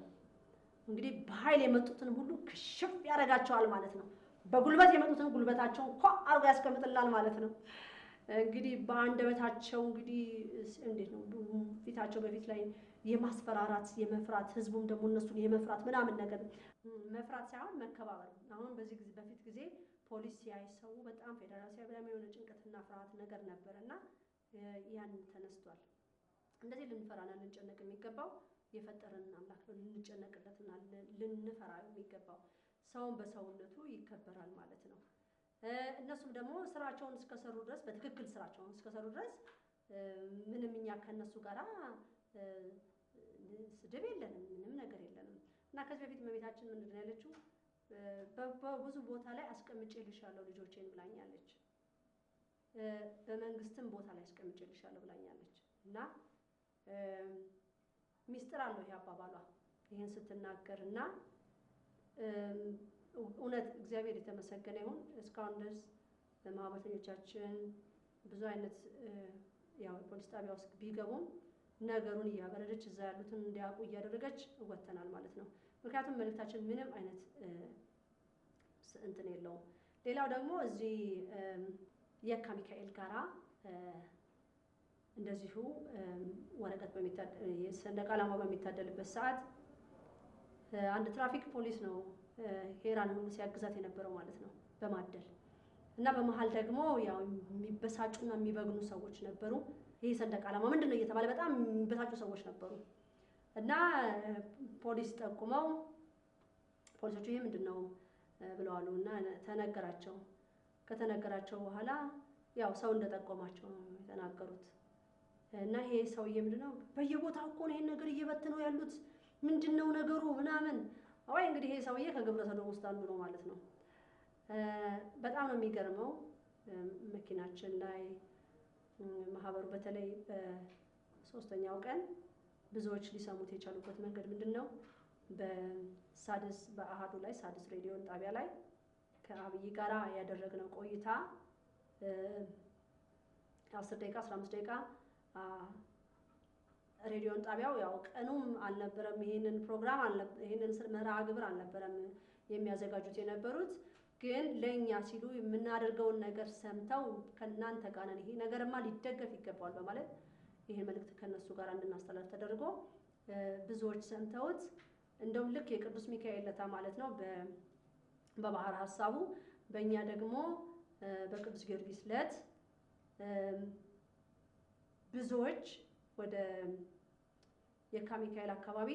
እንግዲህ በኃይል የመጡትን ሁሉ ክሽፍ ያደርጋቸዋል ማለት ነው። በጉልበት የመጡትን ጉልበታቸውን አርጎ ያስቀምጥላል ማለት ነው። እንግዲህ በአንደበታቸው እንግዲህ እንዴት ነው ፊታቸው በፊት ላይ የማስፈራራት የመፍራት ህዝቡም ደግሞ እነሱን የመፍራት ምናምን ነገር መፍራት ሳይሆን መከባበር። አሁን በዚህ ጊዜ በፊት ጊዜ ፖሊስ ሲያይ ሰው በጣም ፌደራል ሲያበላም የሆነ ጭንቀትና ፍርሃት ነገር ነበርና ያን ተነስቷል። እንደዚህ ልንፈራና ልንጨነቅ የሚገባው የፈጠረን አምላክ ነው። ልንጨነቅለትና ልንፈራ የሚገባው ሰውን በሰውነቱ ይከበራል ማለት ነው። እነሱም ደግሞ ስራቸውን እስከሰሩ ድረስ በትክክል ስራቸውን እስከሰሩ ድረስ ምንም እኛ ከነሱ ጋራ ስድብ የለንም፣ ምንም ነገር የለንም። እና ከዚህ በፊት እመቤታችን ምንድን ነው ያለችው? በብዙ ቦታ ላይ አስቀምጬልሻለሁ ልጆቼን ብላኛለች። በመንግስትም ቦታ ላይ አስቀምጬልሻለሁ ብላኛለች። እና ሚስጥር አለው ይሄ አባባሏ ይሄን ስትናገርና እውነት እግዚአብሔር የተመሰገነ ይሁን። እስካሁን ድረስ ማህበረተኞቻችን ብዙ አይነት ያው ፖሊስ ጣቢያ ውስጥ ቢገቡም ነገሩን እያበረደች እዛ ያሉትን እንዲያውቁ እያደረገች ወተናል ማለት ነው። ምክንያቱም መልእክታችን ምንም አይነት እንትን የለውም። ሌላው ደግሞ እዚህ የካ ሚካኤል ጋራ እንደዚሁ ወረቀት ሰንደቅ ዓላማ በሚታደልበት ሰዓት አንድ ትራፊክ ፖሊስ ነው ሄራን ሁሉ ሲያግዛት የነበረው ማለት ነው በማደል እና በመሃል ደግሞ ያው የሚበሳጩና የሚበግኑ ሰዎች ነበሩ። ይሄ ሰንደቅ ዓላማ ምንድነው እየተባለ በጣም የሚበሳጩ ሰዎች ነበሩ። እና ፖሊስ ጠቁመው ፖሊሶቹ ይሄ ምንድነው ብለዋል እና ተነገራቸው። ከተነገራቸው በኋላ ያው ሰው እንደጠቆማቸው ነው የተናገሩት። እና ይሄ ሰውዬ ምንድነው በየቦታው እኮ ነው ይሄን ነገር እየበተነው ያሉት ምንድነው ነገሩ ምናምን ወይ እንግዲህ ይሄ ሰውዬ ከግብረ ሰዶም ውስጥ አንዱ ነው ማለት ነው። በጣም ነው የሚገርመው። መኪናችን ላይ ማህበሩ በተለይ በሶስተኛው ቀን ብዙዎች ሊሰሙት የቻሉበት መንገድ ምንድነው? በሳድስ በአሃዱ ላይ ሳድስ ሬዲዮ ጣቢያ ላይ ከአብይ ጋራ ያደረግነው ቆይታ 10 ደቂቃ 15 ደቂቃ ሬዲዮ ጣቢያው ያው ቀኑም አልነበረም ይሄንን ፕሮግራም ይሄንን መርሃ ግብር አልነበረም የሚያዘጋጁት የነበሩት። ግን ለኛ ሲሉ የምናደርገውን ነገር ሰምተው ከናንተ ጋር ነን ይሄ ነገርማ ሊደገፍ ይገባዋል በማለት ይሄን መልእክት ከነሱ ጋር እንድናስተላልፍ ተደርጎ ብዙዎች ሰምተውት እንደውም ልክ የቅዱስ ሚካኤል ለታ ማለት ነው በባህር ሐሳቡ በእኛ ደግሞ በቅዱስ ጊዮርጊስ ለት ብዙዎች ወደ የካ ሚካኤል አካባቢ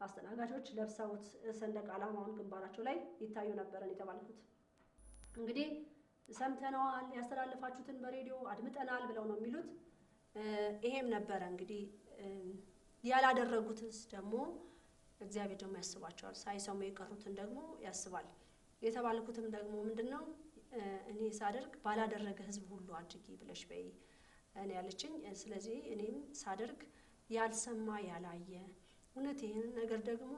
አስተናጋጆች ለብሰውት ሰንደቅ ዓላማውን ግንባራቸው ላይ ይታዩ ነበርን የተባሉት። እንግዲህ ሰምተናል ያስተላልፋችሁትን በሬዲዮ አድምጠናል ብለው ነው የሚሉት። ይሄም ነበረ እንግዲህ ያላደረጉትስ ደግሞ እግዚአብሔር ደግሞ ያስባቸዋል። ሳይሰሙ የቀሩትን ደግሞ ያስባል። የተባልኩትም ደግሞ ምንድነው እኔ ሳደርግ ባላደረገ ህዝብ ሁሉ አድርጊ ብለሽ በይ እኔ ያለችኝ። ስለዚህ እኔም ሳደርግ ያልሰማ ያላየ እውነት ይሄን ነገር ደግሞ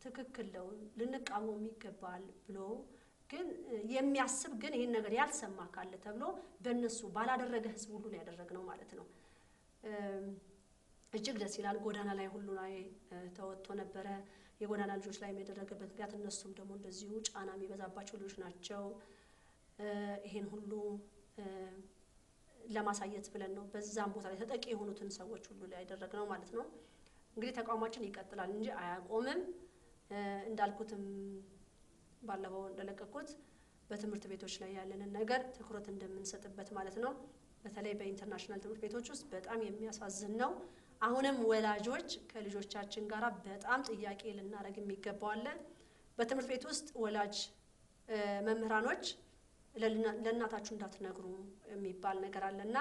ትክክል ነው ልንቃወም ይገባል ብሎ ግን የሚያስብ ግን ይሄን ነገር ያልሰማ ካለ ተብሎ በእነሱ ባላደረገ ህዝብ ሁሉ ነው ያደረግነው ማለት ነው። እጅግ ደስ ይላል። ጎዳና ላይ ሁሉ ላይ ተወጥቶ ነበረ። የጎዳና ልጆች ላይ የሚደረግበት ምክንያት እነሱም ደግሞ እንደዚሁ ጫና የሚበዛባቸው ልጆች ናቸው። ይሄን ሁሉ ለማሳየት ብለን ነው በዛም ቦታ ላይ ተጠቂ የሆኑትን ሰዎች ሁሉ ላይ ያደረግነው ማለት ነው። እንግዲህ ተቋማችን ይቀጥላል እንጂ አያቆምም። እንዳልኩትም ባለፈው እንደለቀቁት በትምህርት ቤቶች ላይ ያለንን ነገር ትኩረት እንደምንሰጥበት ማለት ነው። በተለይ በኢንተርናሽናል ትምህርት ቤቶች ውስጥ በጣም የሚያሳዝን ነው። አሁንም ወላጆች ከልጆቻችን ጋራ በጣም ጥያቄ ልናደርግ የሚገባው አለ። በትምህርት ቤት ውስጥ ወላጅ መምህራኖች ለእናታችሁ እንዳትነግሩ የሚባል ነገር አለና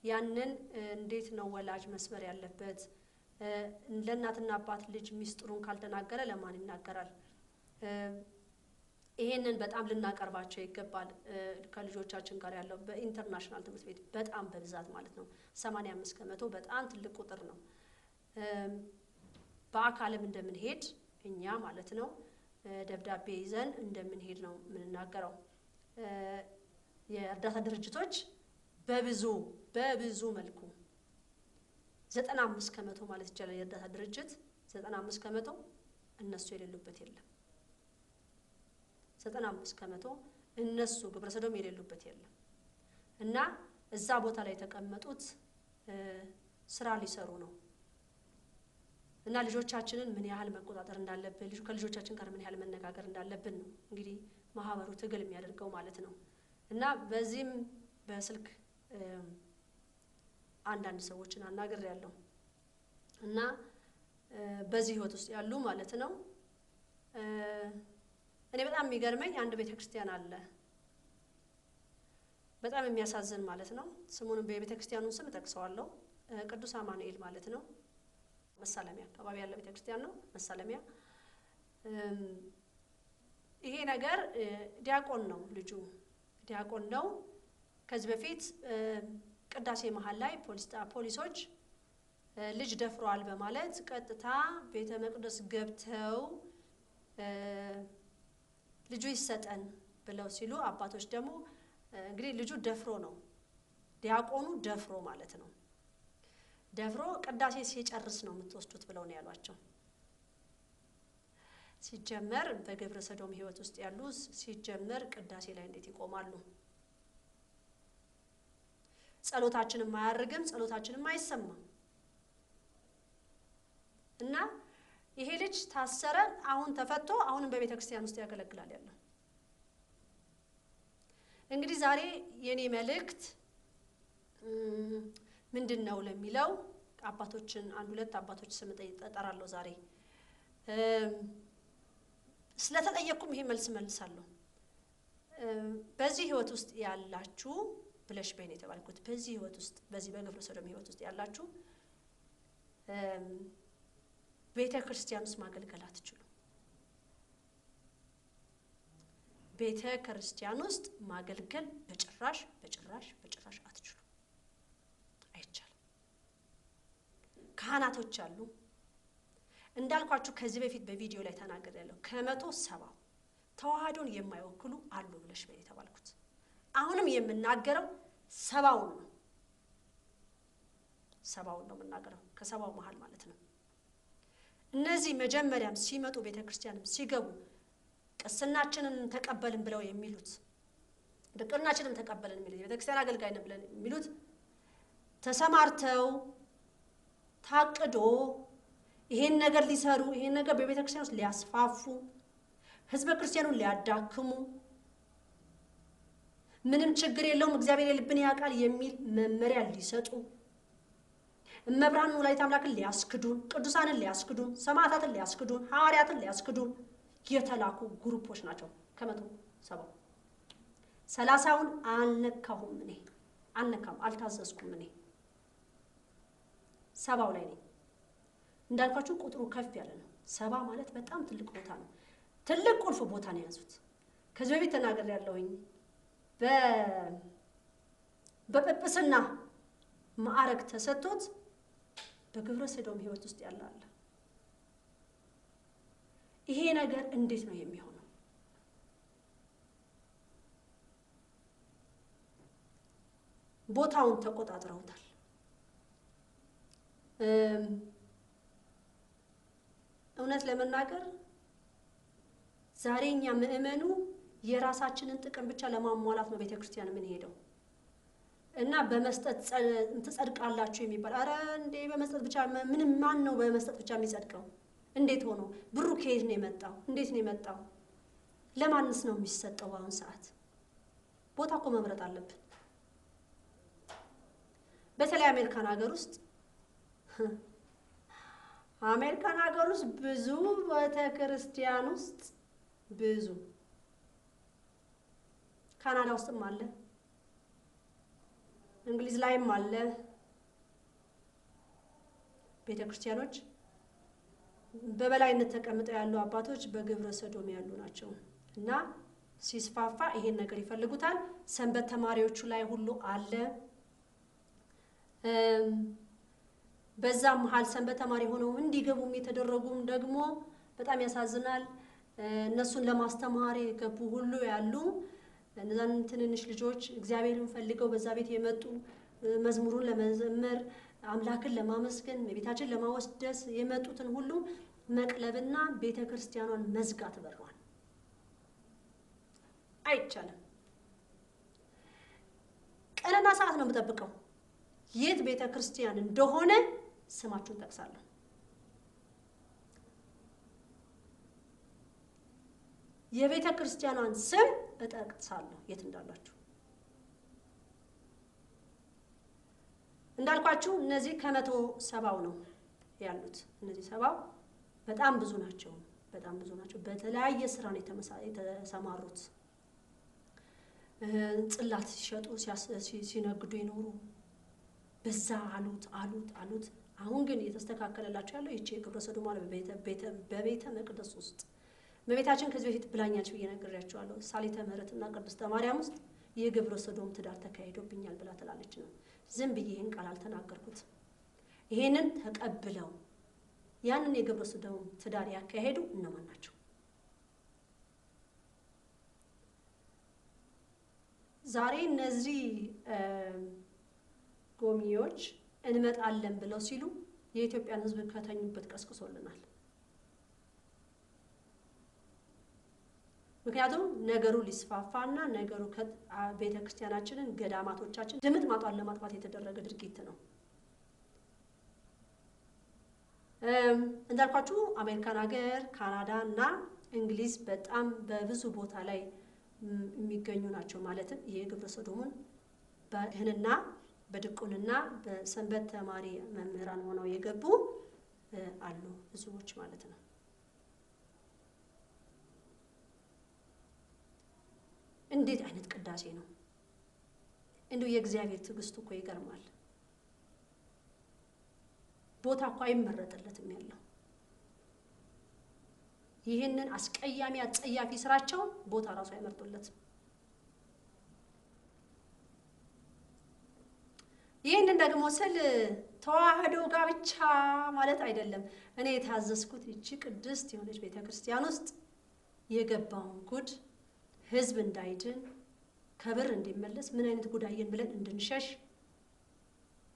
ያንን እንዴት ነው ወላጅ መስበር ያለበት? ለእናትና አባት ልጅ ሚስጥሩን ካልተናገረ ለማን ይናገራል? ይሄንን በጣም ልናቀርባቸው ይገባል። ከልጆቻችን ጋር ያለው በኢንተርናሽናል ትምህርት ቤት በጣም በብዛት ማለት ነው 85% በጣም ትልቅ ቁጥር ነው። በአካልም እንደምንሄድ እኛ ማለት ነው ደብዳቤ ይዘን እንደምንሄድ ነው የምንናገረው። የእርዳታ ድርጅቶች በብዙ መልኩ 95% ማለት ይችላል የእርዳታ ድርጅት 95% እነሱ የሌሉበት የለም። 95% እነሱ ግብረ ሰዶም የሌሉበት የለም። እና እዛ ቦታ ላይ የተቀመጡት ስራ ሊሰሩ ነው። እና ልጆቻችንን ምን ያህል መቆጣጠር እንዳለብን ከልጆቻችን ጋር ምን ያህል መነጋገር እንዳለብን ነው እንግዲህ ማህበሩ ትግል የሚያደርገው ማለት ነው። እና በዚህም በስልክ አንዳንድ ሰዎችን አናግሬያለሁ። እና በዚህ ህይወት ውስጥ ያሉ ማለት ነው እኔ በጣም የሚገርመኝ አንድ ቤተክርስቲያን አለ በጣም የሚያሳዝን ማለት ነው። ስሙንም በቤተክርስቲያኑን ስም ጠቅሰዋለሁ። ቅዱስ አማኑኤል ማለት ነው። መሳለሚያ አካባቢ ያለ ቤተክርስቲያን ነው። መሳለሚያ ይሄ ነገር ዲያቆን ነው ልጁ ዲያቆን ነው። ከዚህ በፊት ቅዳሴ መሃል ላይ ፖሊሶች ልጅ ደፍሯል በማለት ቀጥታ ቤተ መቅደስ ገብተው ልጁ ይሰጠን ብለው ሲሉ አባቶች ደግሞ እንግዲህ ልጁ ደፍሮ ነው ዲያቆኑ ደፍሮ ማለት ነው ደፍሮ ቅዳሴ ሲጨርስ ነው የምትወስዱት ብለው ነው ያሏቸው። ሲጀመር በግብረ ሰዶም ህይወት ውስጥ ያሉ ሲጀመር ቅዳሴ ላይ እንዴት ይቆማሉ? ጸሎታችንን ማያርግም ጸሎታችንን ማይሰማም። እና ይሄ ልጅ ታሰረ አሁን ተፈቶ አሁንም በቤተክርስቲያን ውስጥ ያገለግላል ያለው። እንግዲህ ዛሬ የኔ መልእክት ምንድነው ለሚለው አባቶችን አንድ ሁለት አባቶች ስም ጠራለሁ ዛሬ። ስለተጠየቅኩም ይሄ መልሳለሁ። በዚህ ህይወት ውስጥ ያላችሁ ብለሽ በእኔ ተባልኩት በዚህ ህይወት ውስጥ በዚህ በግብረ ሰዶም ህይወት ውስጥ ያላችሁ ቤተክርስቲያን ውስጥ ማገልገል አትችሉ። ቤተክርስቲያን ውስጥ ማገልገል በጭራሽ አትችሉ። አይቻልም። ካህናቶች አሉ እንዳልኳችሁ ከዚህ በፊት በቪዲዮ ላይ ተናግሬያለሁ። ከ170 ተዋህዶን የማይወክሉ አሉ ብለሽ በእኔ ተባልኩት። አሁንም የምናገረው 70 ነው። 70 ነው የምናገረው ከ70 መሃል ማለት ነው። እነዚህ መጀመሪያም ሲመጡ ቤተክርስቲያንም ሲገቡ ቅስናችንን ተቀበልን ብለው የሚሉት ድቁናችንን ተቀበልን የሚሉት ቤተክርስቲያን አገልጋይ ነን ብለን የሚሉት ተሰማርተው ታቅዶ ይሄን ነገር ሊሰሩ ይሄን ነገር በቤተክርስቲያን ውስጥ ሊያስፋፉ ህዝበ ክርስቲያኑን ሊያዳክሙ ምንም ችግር የለውም እግዚአብሔር የልብን ያውቃል የሚል መመሪያ ሊሰጡ እመብርሃን ወላዲተ አምላክን ሊያስክዱን ቅዱሳንን ሊያስክዱን ሰማዕታትን ሊያስክዱን ሐዋርያትን ሊያስክዱን የተላኩ ግሩፖች ናቸው። ከ170 30ውን አልነካሁም እኔ አልታዘዝኩም እኔ 70 ላይ ነኝ። እንዳልኳችሁ ቁጥሩ ከፍ ያለ ነው። 70 ማለት በጣም ትልቅ ቦታ ነው። ትልቅ ቁልፍ ቦታ ነው ያዙት። ከዚህ በፊት ተናግሬያለሁኝ። በጵጵስና ማዕረግ ተሰጥቶት በግብረ ሰዶም ህይወት ውስጥ ያላል። ይሄ ነገር እንዴት ነው የሚሆነው? ቦታውን ተቆጣጥረውታል። እውነት ለመናገር ዛሬኛ ምእመኑ የራሳችንን ጥቅም ብቻ ለማሟላት ነው ቤተክርስቲያን ምን ሄደው እና በመስጠት ተጸድቃላችሁ የሚባል አረ እንዴ በመስጠት ብቻ ምንም ማን ነው በመስጠት ብቻ የሚጸድቀው? እንዴት ሆኖ ብሩ ከየት ነው የመጣው? እንዴት ነው የመጣው? ለማንስ ነው የሚሰጠው? አሁን ሰዓት ቦታ እኮ መምረጥ አለብን። በተለይ አሜሪካን ሀገር ውስጥ ብዙ ቤተክርስቲያን ውስጥ ብዙ ካናዳ ውስጥም አለ እንግሊዝ ላይም አለ ቤተክርስቲያኖች በበላይነት ተቀምጠው ያሉ አባቶች በግብረ ሰዶም ያሉ ናቸው እና ሲስፋፋ ይሄን ነገር ይፈልጉታል ሰንበት ተማሪዎቹ ላይ ሁሉ አለ በዛም መሃል ሰንበት ተማሪ ሆነው እንዲገቡም የተደረጉም ደግሞ በጣም ያሳዝናል እነሱን ለማስተማር የገቡ ሁሉ ያሉ እነዛን ትንንሽ ልጆች እግዚአብሔርን ፈልገው በዛ ቤት የመጡ መዝሙሩን ለመዘመር አምላክን ለማመስገን ቤታችን ለማወደስ የመጡትን ሁሉ መቅለብና ቤተክርስቲያኗን መዝጋት በሯል አይቻልም ቀንና ሰዓት ነው የምጠብቀው የት ቤተክርስቲያን እንደሆነ ስማችሁን ጠቅሳለሁ የቤተክርስቲያኗን ስም እጠቅሳለሁ የት እንዳላችሁ እንዳልኳችሁ እነዚህ ከ170 ነው ያሉት እነዚህ 70 በጣም ብዙ ናቸው በተለያየ ስራ ነው የተሰማሩት ጽላት ሲሸጡ ሲነግዱ ይኖሩ በዛ አሉት አሁን ግን የተስተካከለላቸው ያለው እቺ ግብረ ሰዶም በቤተ መቅደስ ውስጥ በቤታችን ከዚህ በፊት ብላኛች በየነገራቸዋለሁ ሳሊተ ምህረትና ቅድስተ ማርያም ውስጥ የግብረ ሰዶም ትዳር ተካሂዶብኛል ብላ ተላለች ነው ዝም ብዬ ይሄን ቃል አልተናገርኩት ይሄንን ተቀብለው ያንን የግብረ ሰዶም ትዳር ያካሄዱ እነማን ናቸው ዛሬ እነዚህ ጎሚዎች እንመጣለን ብለው ሲሉ የኢትዮጵያን ህዝብ ከተኙበት ቀስቅሶልናል ምክንያቱም ነገሩ ሊስፋፋና ነገሩ ቤተክርስቲያናችንን ገዳማቶቻችን ድምጥ ማጣን ለማጥፋት የተደረገ ድርጊት ነው እንዳልኳችሁ አሜሪካን ሀገር ካናዳ እና እንግሊዝ በጣም በብዙ ቦታ ላይ የሚገኙ ናቸው ማለትም የግብረ ሰዶምን በህንና በድቁንና በሰንበት ተማሪ መምህራን ሆነው የገቡ አሉ ብዙዎች ማለት ነው እንዴት አይነት ቅዳሴ ነው እንደው የእግዚአብሔር ትግስቱ እኮ ይገርማል ቦታ እኮ አይመረጥለትም ያለው ይሄንን አስቀያሚ አጸያፊ ስራቸው ቦታ ራሱ አይመርጡለትም ይሄንን ደግሞ ስል ተዋህዶ ጋብቻ ማለት አይደለም እኔ የታዘዝኩት እቺ ቅድስት የሆነች ቤተክርስቲያን ውስጥ የገባውን ጉድ ህዝብ እንዳይድን ከብር እንዲመለስ ምን አይነት ጉዳይን ብለን እንድንሸሽ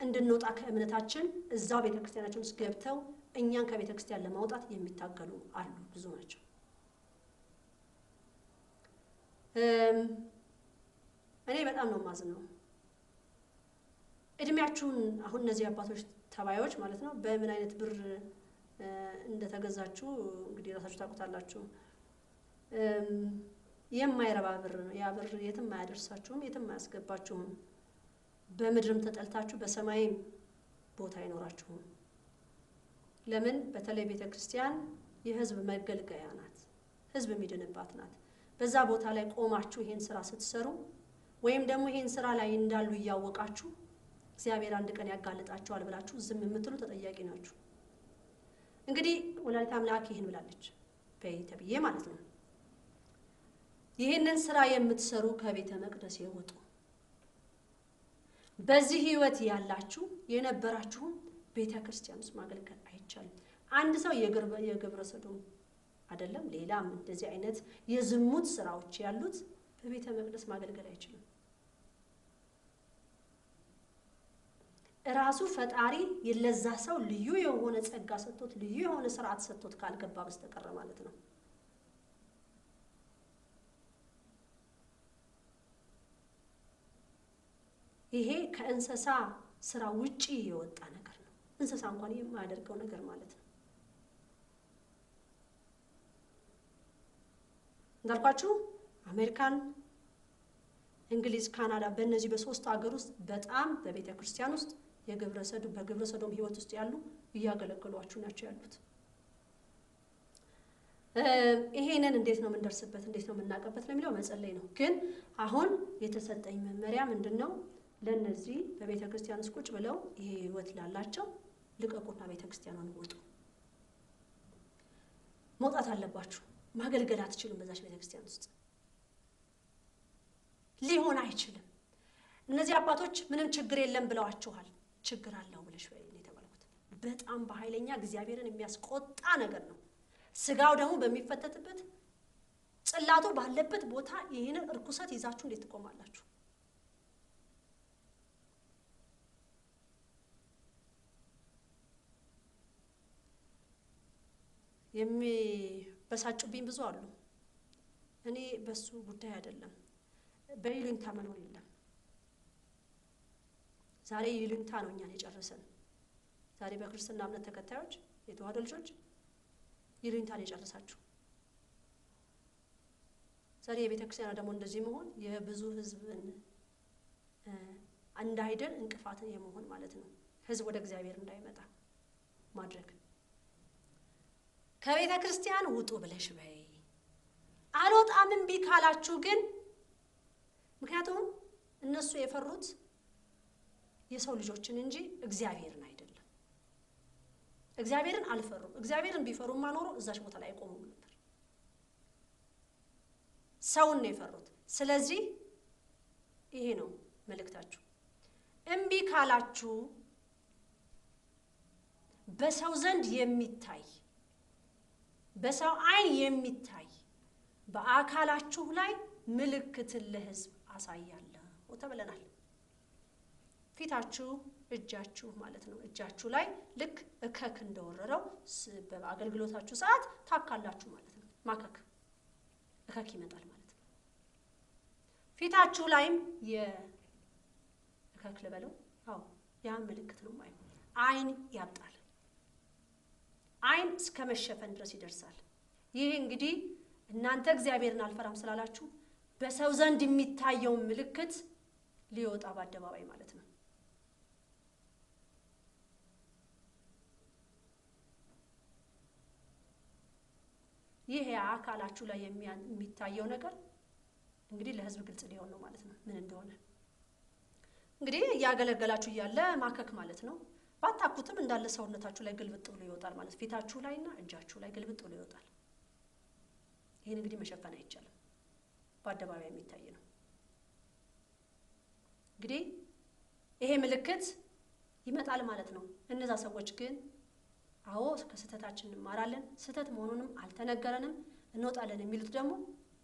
እንድንወጣ ከእምነታችን እዛው ቤተክርስቲያናችን ውስጥ ገብተው እኛን ከቤተክርስቲያን ለማውጣት የሚታገሉ አሉ ብዙ ናቸው እኔ በጣም ነው ማዝነው እድሜያችሁን አሁን እነዚህ አባቶች ተባዮች ማለት ነው በምን አይነት ብር እንደተገዛችሁ እንግዲህ ራሳችሁ ታውቁታላችሁ የማይረባ ብር ነው ያ ብር የትም ማያደርሳችሁም የትም ማያስገባችሁም በምድርም ተጠልታችሁ በሰማይም ቦታ አይኖራችሁም ለምን በተለይ ቤተክርስቲያን የህዝብ መገልገያ ናት ህዝብ የሚድንባት ናት በዛ ቦታ ላይ ቆማችሁ ይሄን ስራ ስትሰሩ ወይም ደግሞ ይሄን ስራ ላይ እንዳሉ ያወቃችሁ እግዚአብሔር አንድ ቀን ያጋልጣችኋል ብላችሁ ዝም የምትሉ ተጠያቂ ናችሁ እንግዲህ ወላዲተ አምላክ ይሄን ብላለች በይተብዬ ማለት ነው ይሄንን ስራ የምትሰሩ ከቤተ መቅደስ ይወጡ በዚህ ህይወት ያላችሁ የነበራችሁ ቤተክርስቲያን ውስጥ ማገልገል አይቻልም አንድ ሰው የግብረ ሰዶም አይደለም ሌላም እንደዚህ አይነት የዝሙት ስራዎች ያሉት በቤተ መቅደስ ማገልገል አይችልም ራሱ ፈጣሪ ይለዛ ሰው ልዩ የሆነ ጸጋ ሰጥቶት ልዩ የሆነ ስርዓት ሰጥቶት ካልገባ በስተቀር ማለት ነው ይሄ ከእንሰሳ ስራ ውጪ የወጣ ነገር ነው እንሰሳ እንኳን የማያደርገው ነገር ማለት ነው እንዳልኳችሁ አሜሪካን እንግሊዝ ካናዳ በእነዚህ በሶስት ሀገር ውስጥ በጣም በቤተ ክርስቲያን ውስጥ በግብረ ሰዶም ህይወት ውስጥ ያሉ እያገለገሏችሁ ናቸው ያሉት። ይሄንን እንዴት ነው የምንደርስበት እንዴት ነው የምናቀበት ለሚለው መጸለይ ነው። ግን አሁን የተሰጠኝ መመሪያ ምንድነው? ለነዚህ በቤተ ክርስቲያን ውስጥ ቁጭ ብለው ይሄ ህይወት ላላቸው ልቀቁና ቤተ ክርስቲያኗን ውጡ። መውጣት አለባችሁ። ማገልገል አትችሉም። በዛች ቤተ ክርስቲያን ውስጥ ሊሆን አይችልም። እነዚህ አባቶች ምንም ችግር የለም ብለዋችኋል። ችግር አለው ብለሽ ወይ ነው የተባልኩት። በጣም በኃይለኛ እግዚአብሔርን የሚያስቆጣ ነገር ነው። ስጋው ደግሞ በሚፈተትበት ጽላቱ ባለበት ቦታ ይሄንን እርኩሰት ይዛችሁ እንዴት ትቆማላችሁ? በሳጩብኝ ብዙ አሉ። እኔ በሱ ጉዳይ አይደለም። በይሉኝታ መኖር የለም። ዛሬ ይሉኝታ ነው እኛን የጨረሰን። ዛሬ በክርስትና እምነት ተከታዮች የተዋህዶ ልጆች ይሉኝታ ነው የጨረሳችሁ። ዛሬ የቤተ ክርስቲያን ደግሞ እንደዚህ መሆን የብዙ ህዝብን እንዳይደል እንቅፋትን የመሆን ማለት ነው። ህዝብ ወደ እግዚአብሔር እንዳይመጣ ማድረግ። ከቤተ ክርስቲያን ውጡ ብለሽ በይ። አልወጣም እምቢ ካላችሁ ግን ምክንያቱም እነሱ የፈሩት የሰው ልጆችን እንጂ እግዚአብሔርን አይደለም። እግዚአብሔርን አልፈሩም። እግዚአብሔርን ቢፈሩማ ኖሮ እዛች ቦታ ላይ አይቆሙም ነበር። ሰውን ነው የፈሩት። ስለዚህ ይሄ ነው መልእክታችሁ። እምቢ ካላችሁ በሰው ዘንድ የሚታይ በሰው አይን የሚታይ በአካላችሁ ላይ ምልክትን ለህዝብ አሳያለሁ ተብለናል። ፊታችሁ እጃችሁ ማለት ነው። እጃችሁ ላይ ልክ እከክ እንደወረረው በአገልግሎታችሁ ሰዓት ታካላችሁ ማለት ነው። ማከክ እከክ ይመጣል ማለት ነው። ፊታችሁ ላይም የእከክ ልበለው አዎ ያ ምልክት ነው ማለት ነው። አይን ያብጣል። አይን እስከ መሸፈን ድረስ ይደርሳል። ይሄ እንግዲህ እናንተ እግዚአብሔርን አልፈራም ስላላችሁ በሰው ዘንድ የሚታየው ምልክት ሊወጣ በአደባባይ ማለት ነው። ይሄ አካላችሁ ላይ የሚታየው ነገር እንግዲህ ለህዝብ ግልጽ ሊሆን ነው ማለት ነው ምን እንደሆነ። እንግዲህ ያገለገላችሁ ያለ ማከክ ማለት ነው። ባታኩትም እንዳለ ሰውነታችሁ ላይ ግልብጥ ብሎ ይወጣል ማለት ፊታችሁ ላይና እጃችሁ ላይ ግልብጥ ብሎ ይወጣል። ይሄን እንግዲህ መሸፈን አይቻልም። በአደባባይ የሚታይ ነው። እንግዲህ ይሄ ምልክት ይመጣል ማለት ነው። እነዛ ሰዎች ግን አዎ ከስተታችን እንማራለን ስተት መሆኑንም አልተነገረንም እንወጣለን የሚሉት ደግሞ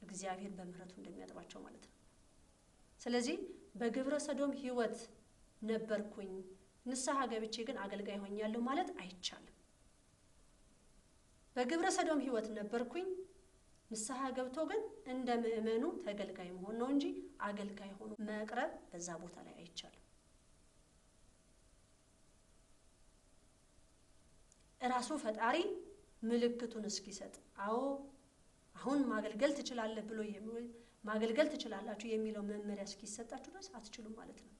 እግዚአብሔር በምህረቱ እንደሚያጥባቸው ማለት ነው። ስለዚህ በግብረ ሰዶም ህይወት ነበርኩኝ ንስሐ ገብቼ ግን አገልጋይ ሆኛለሁ ማለት አይቻልም። በግብረ ሰዶም ህይወት ነበርኩኝ ንስሐ ገብቶ ግን እንደ ምእመኑ ተገልጋይ መሆን ነው እንጂ አገልጋይ ሆኖ መቅረብ በዛ ቦታ ላይ አይቻልም። ራሱ ፈጣሪ ምልክቱን እስኪሰጥ አዎ አሁን ማገልገል ትችላለህ ብሎ ማገልገል ትችላላችሁ የሚለው መመሪያ እስኪሰጣችሁ ድረስ አትችሉም ማለት ነው።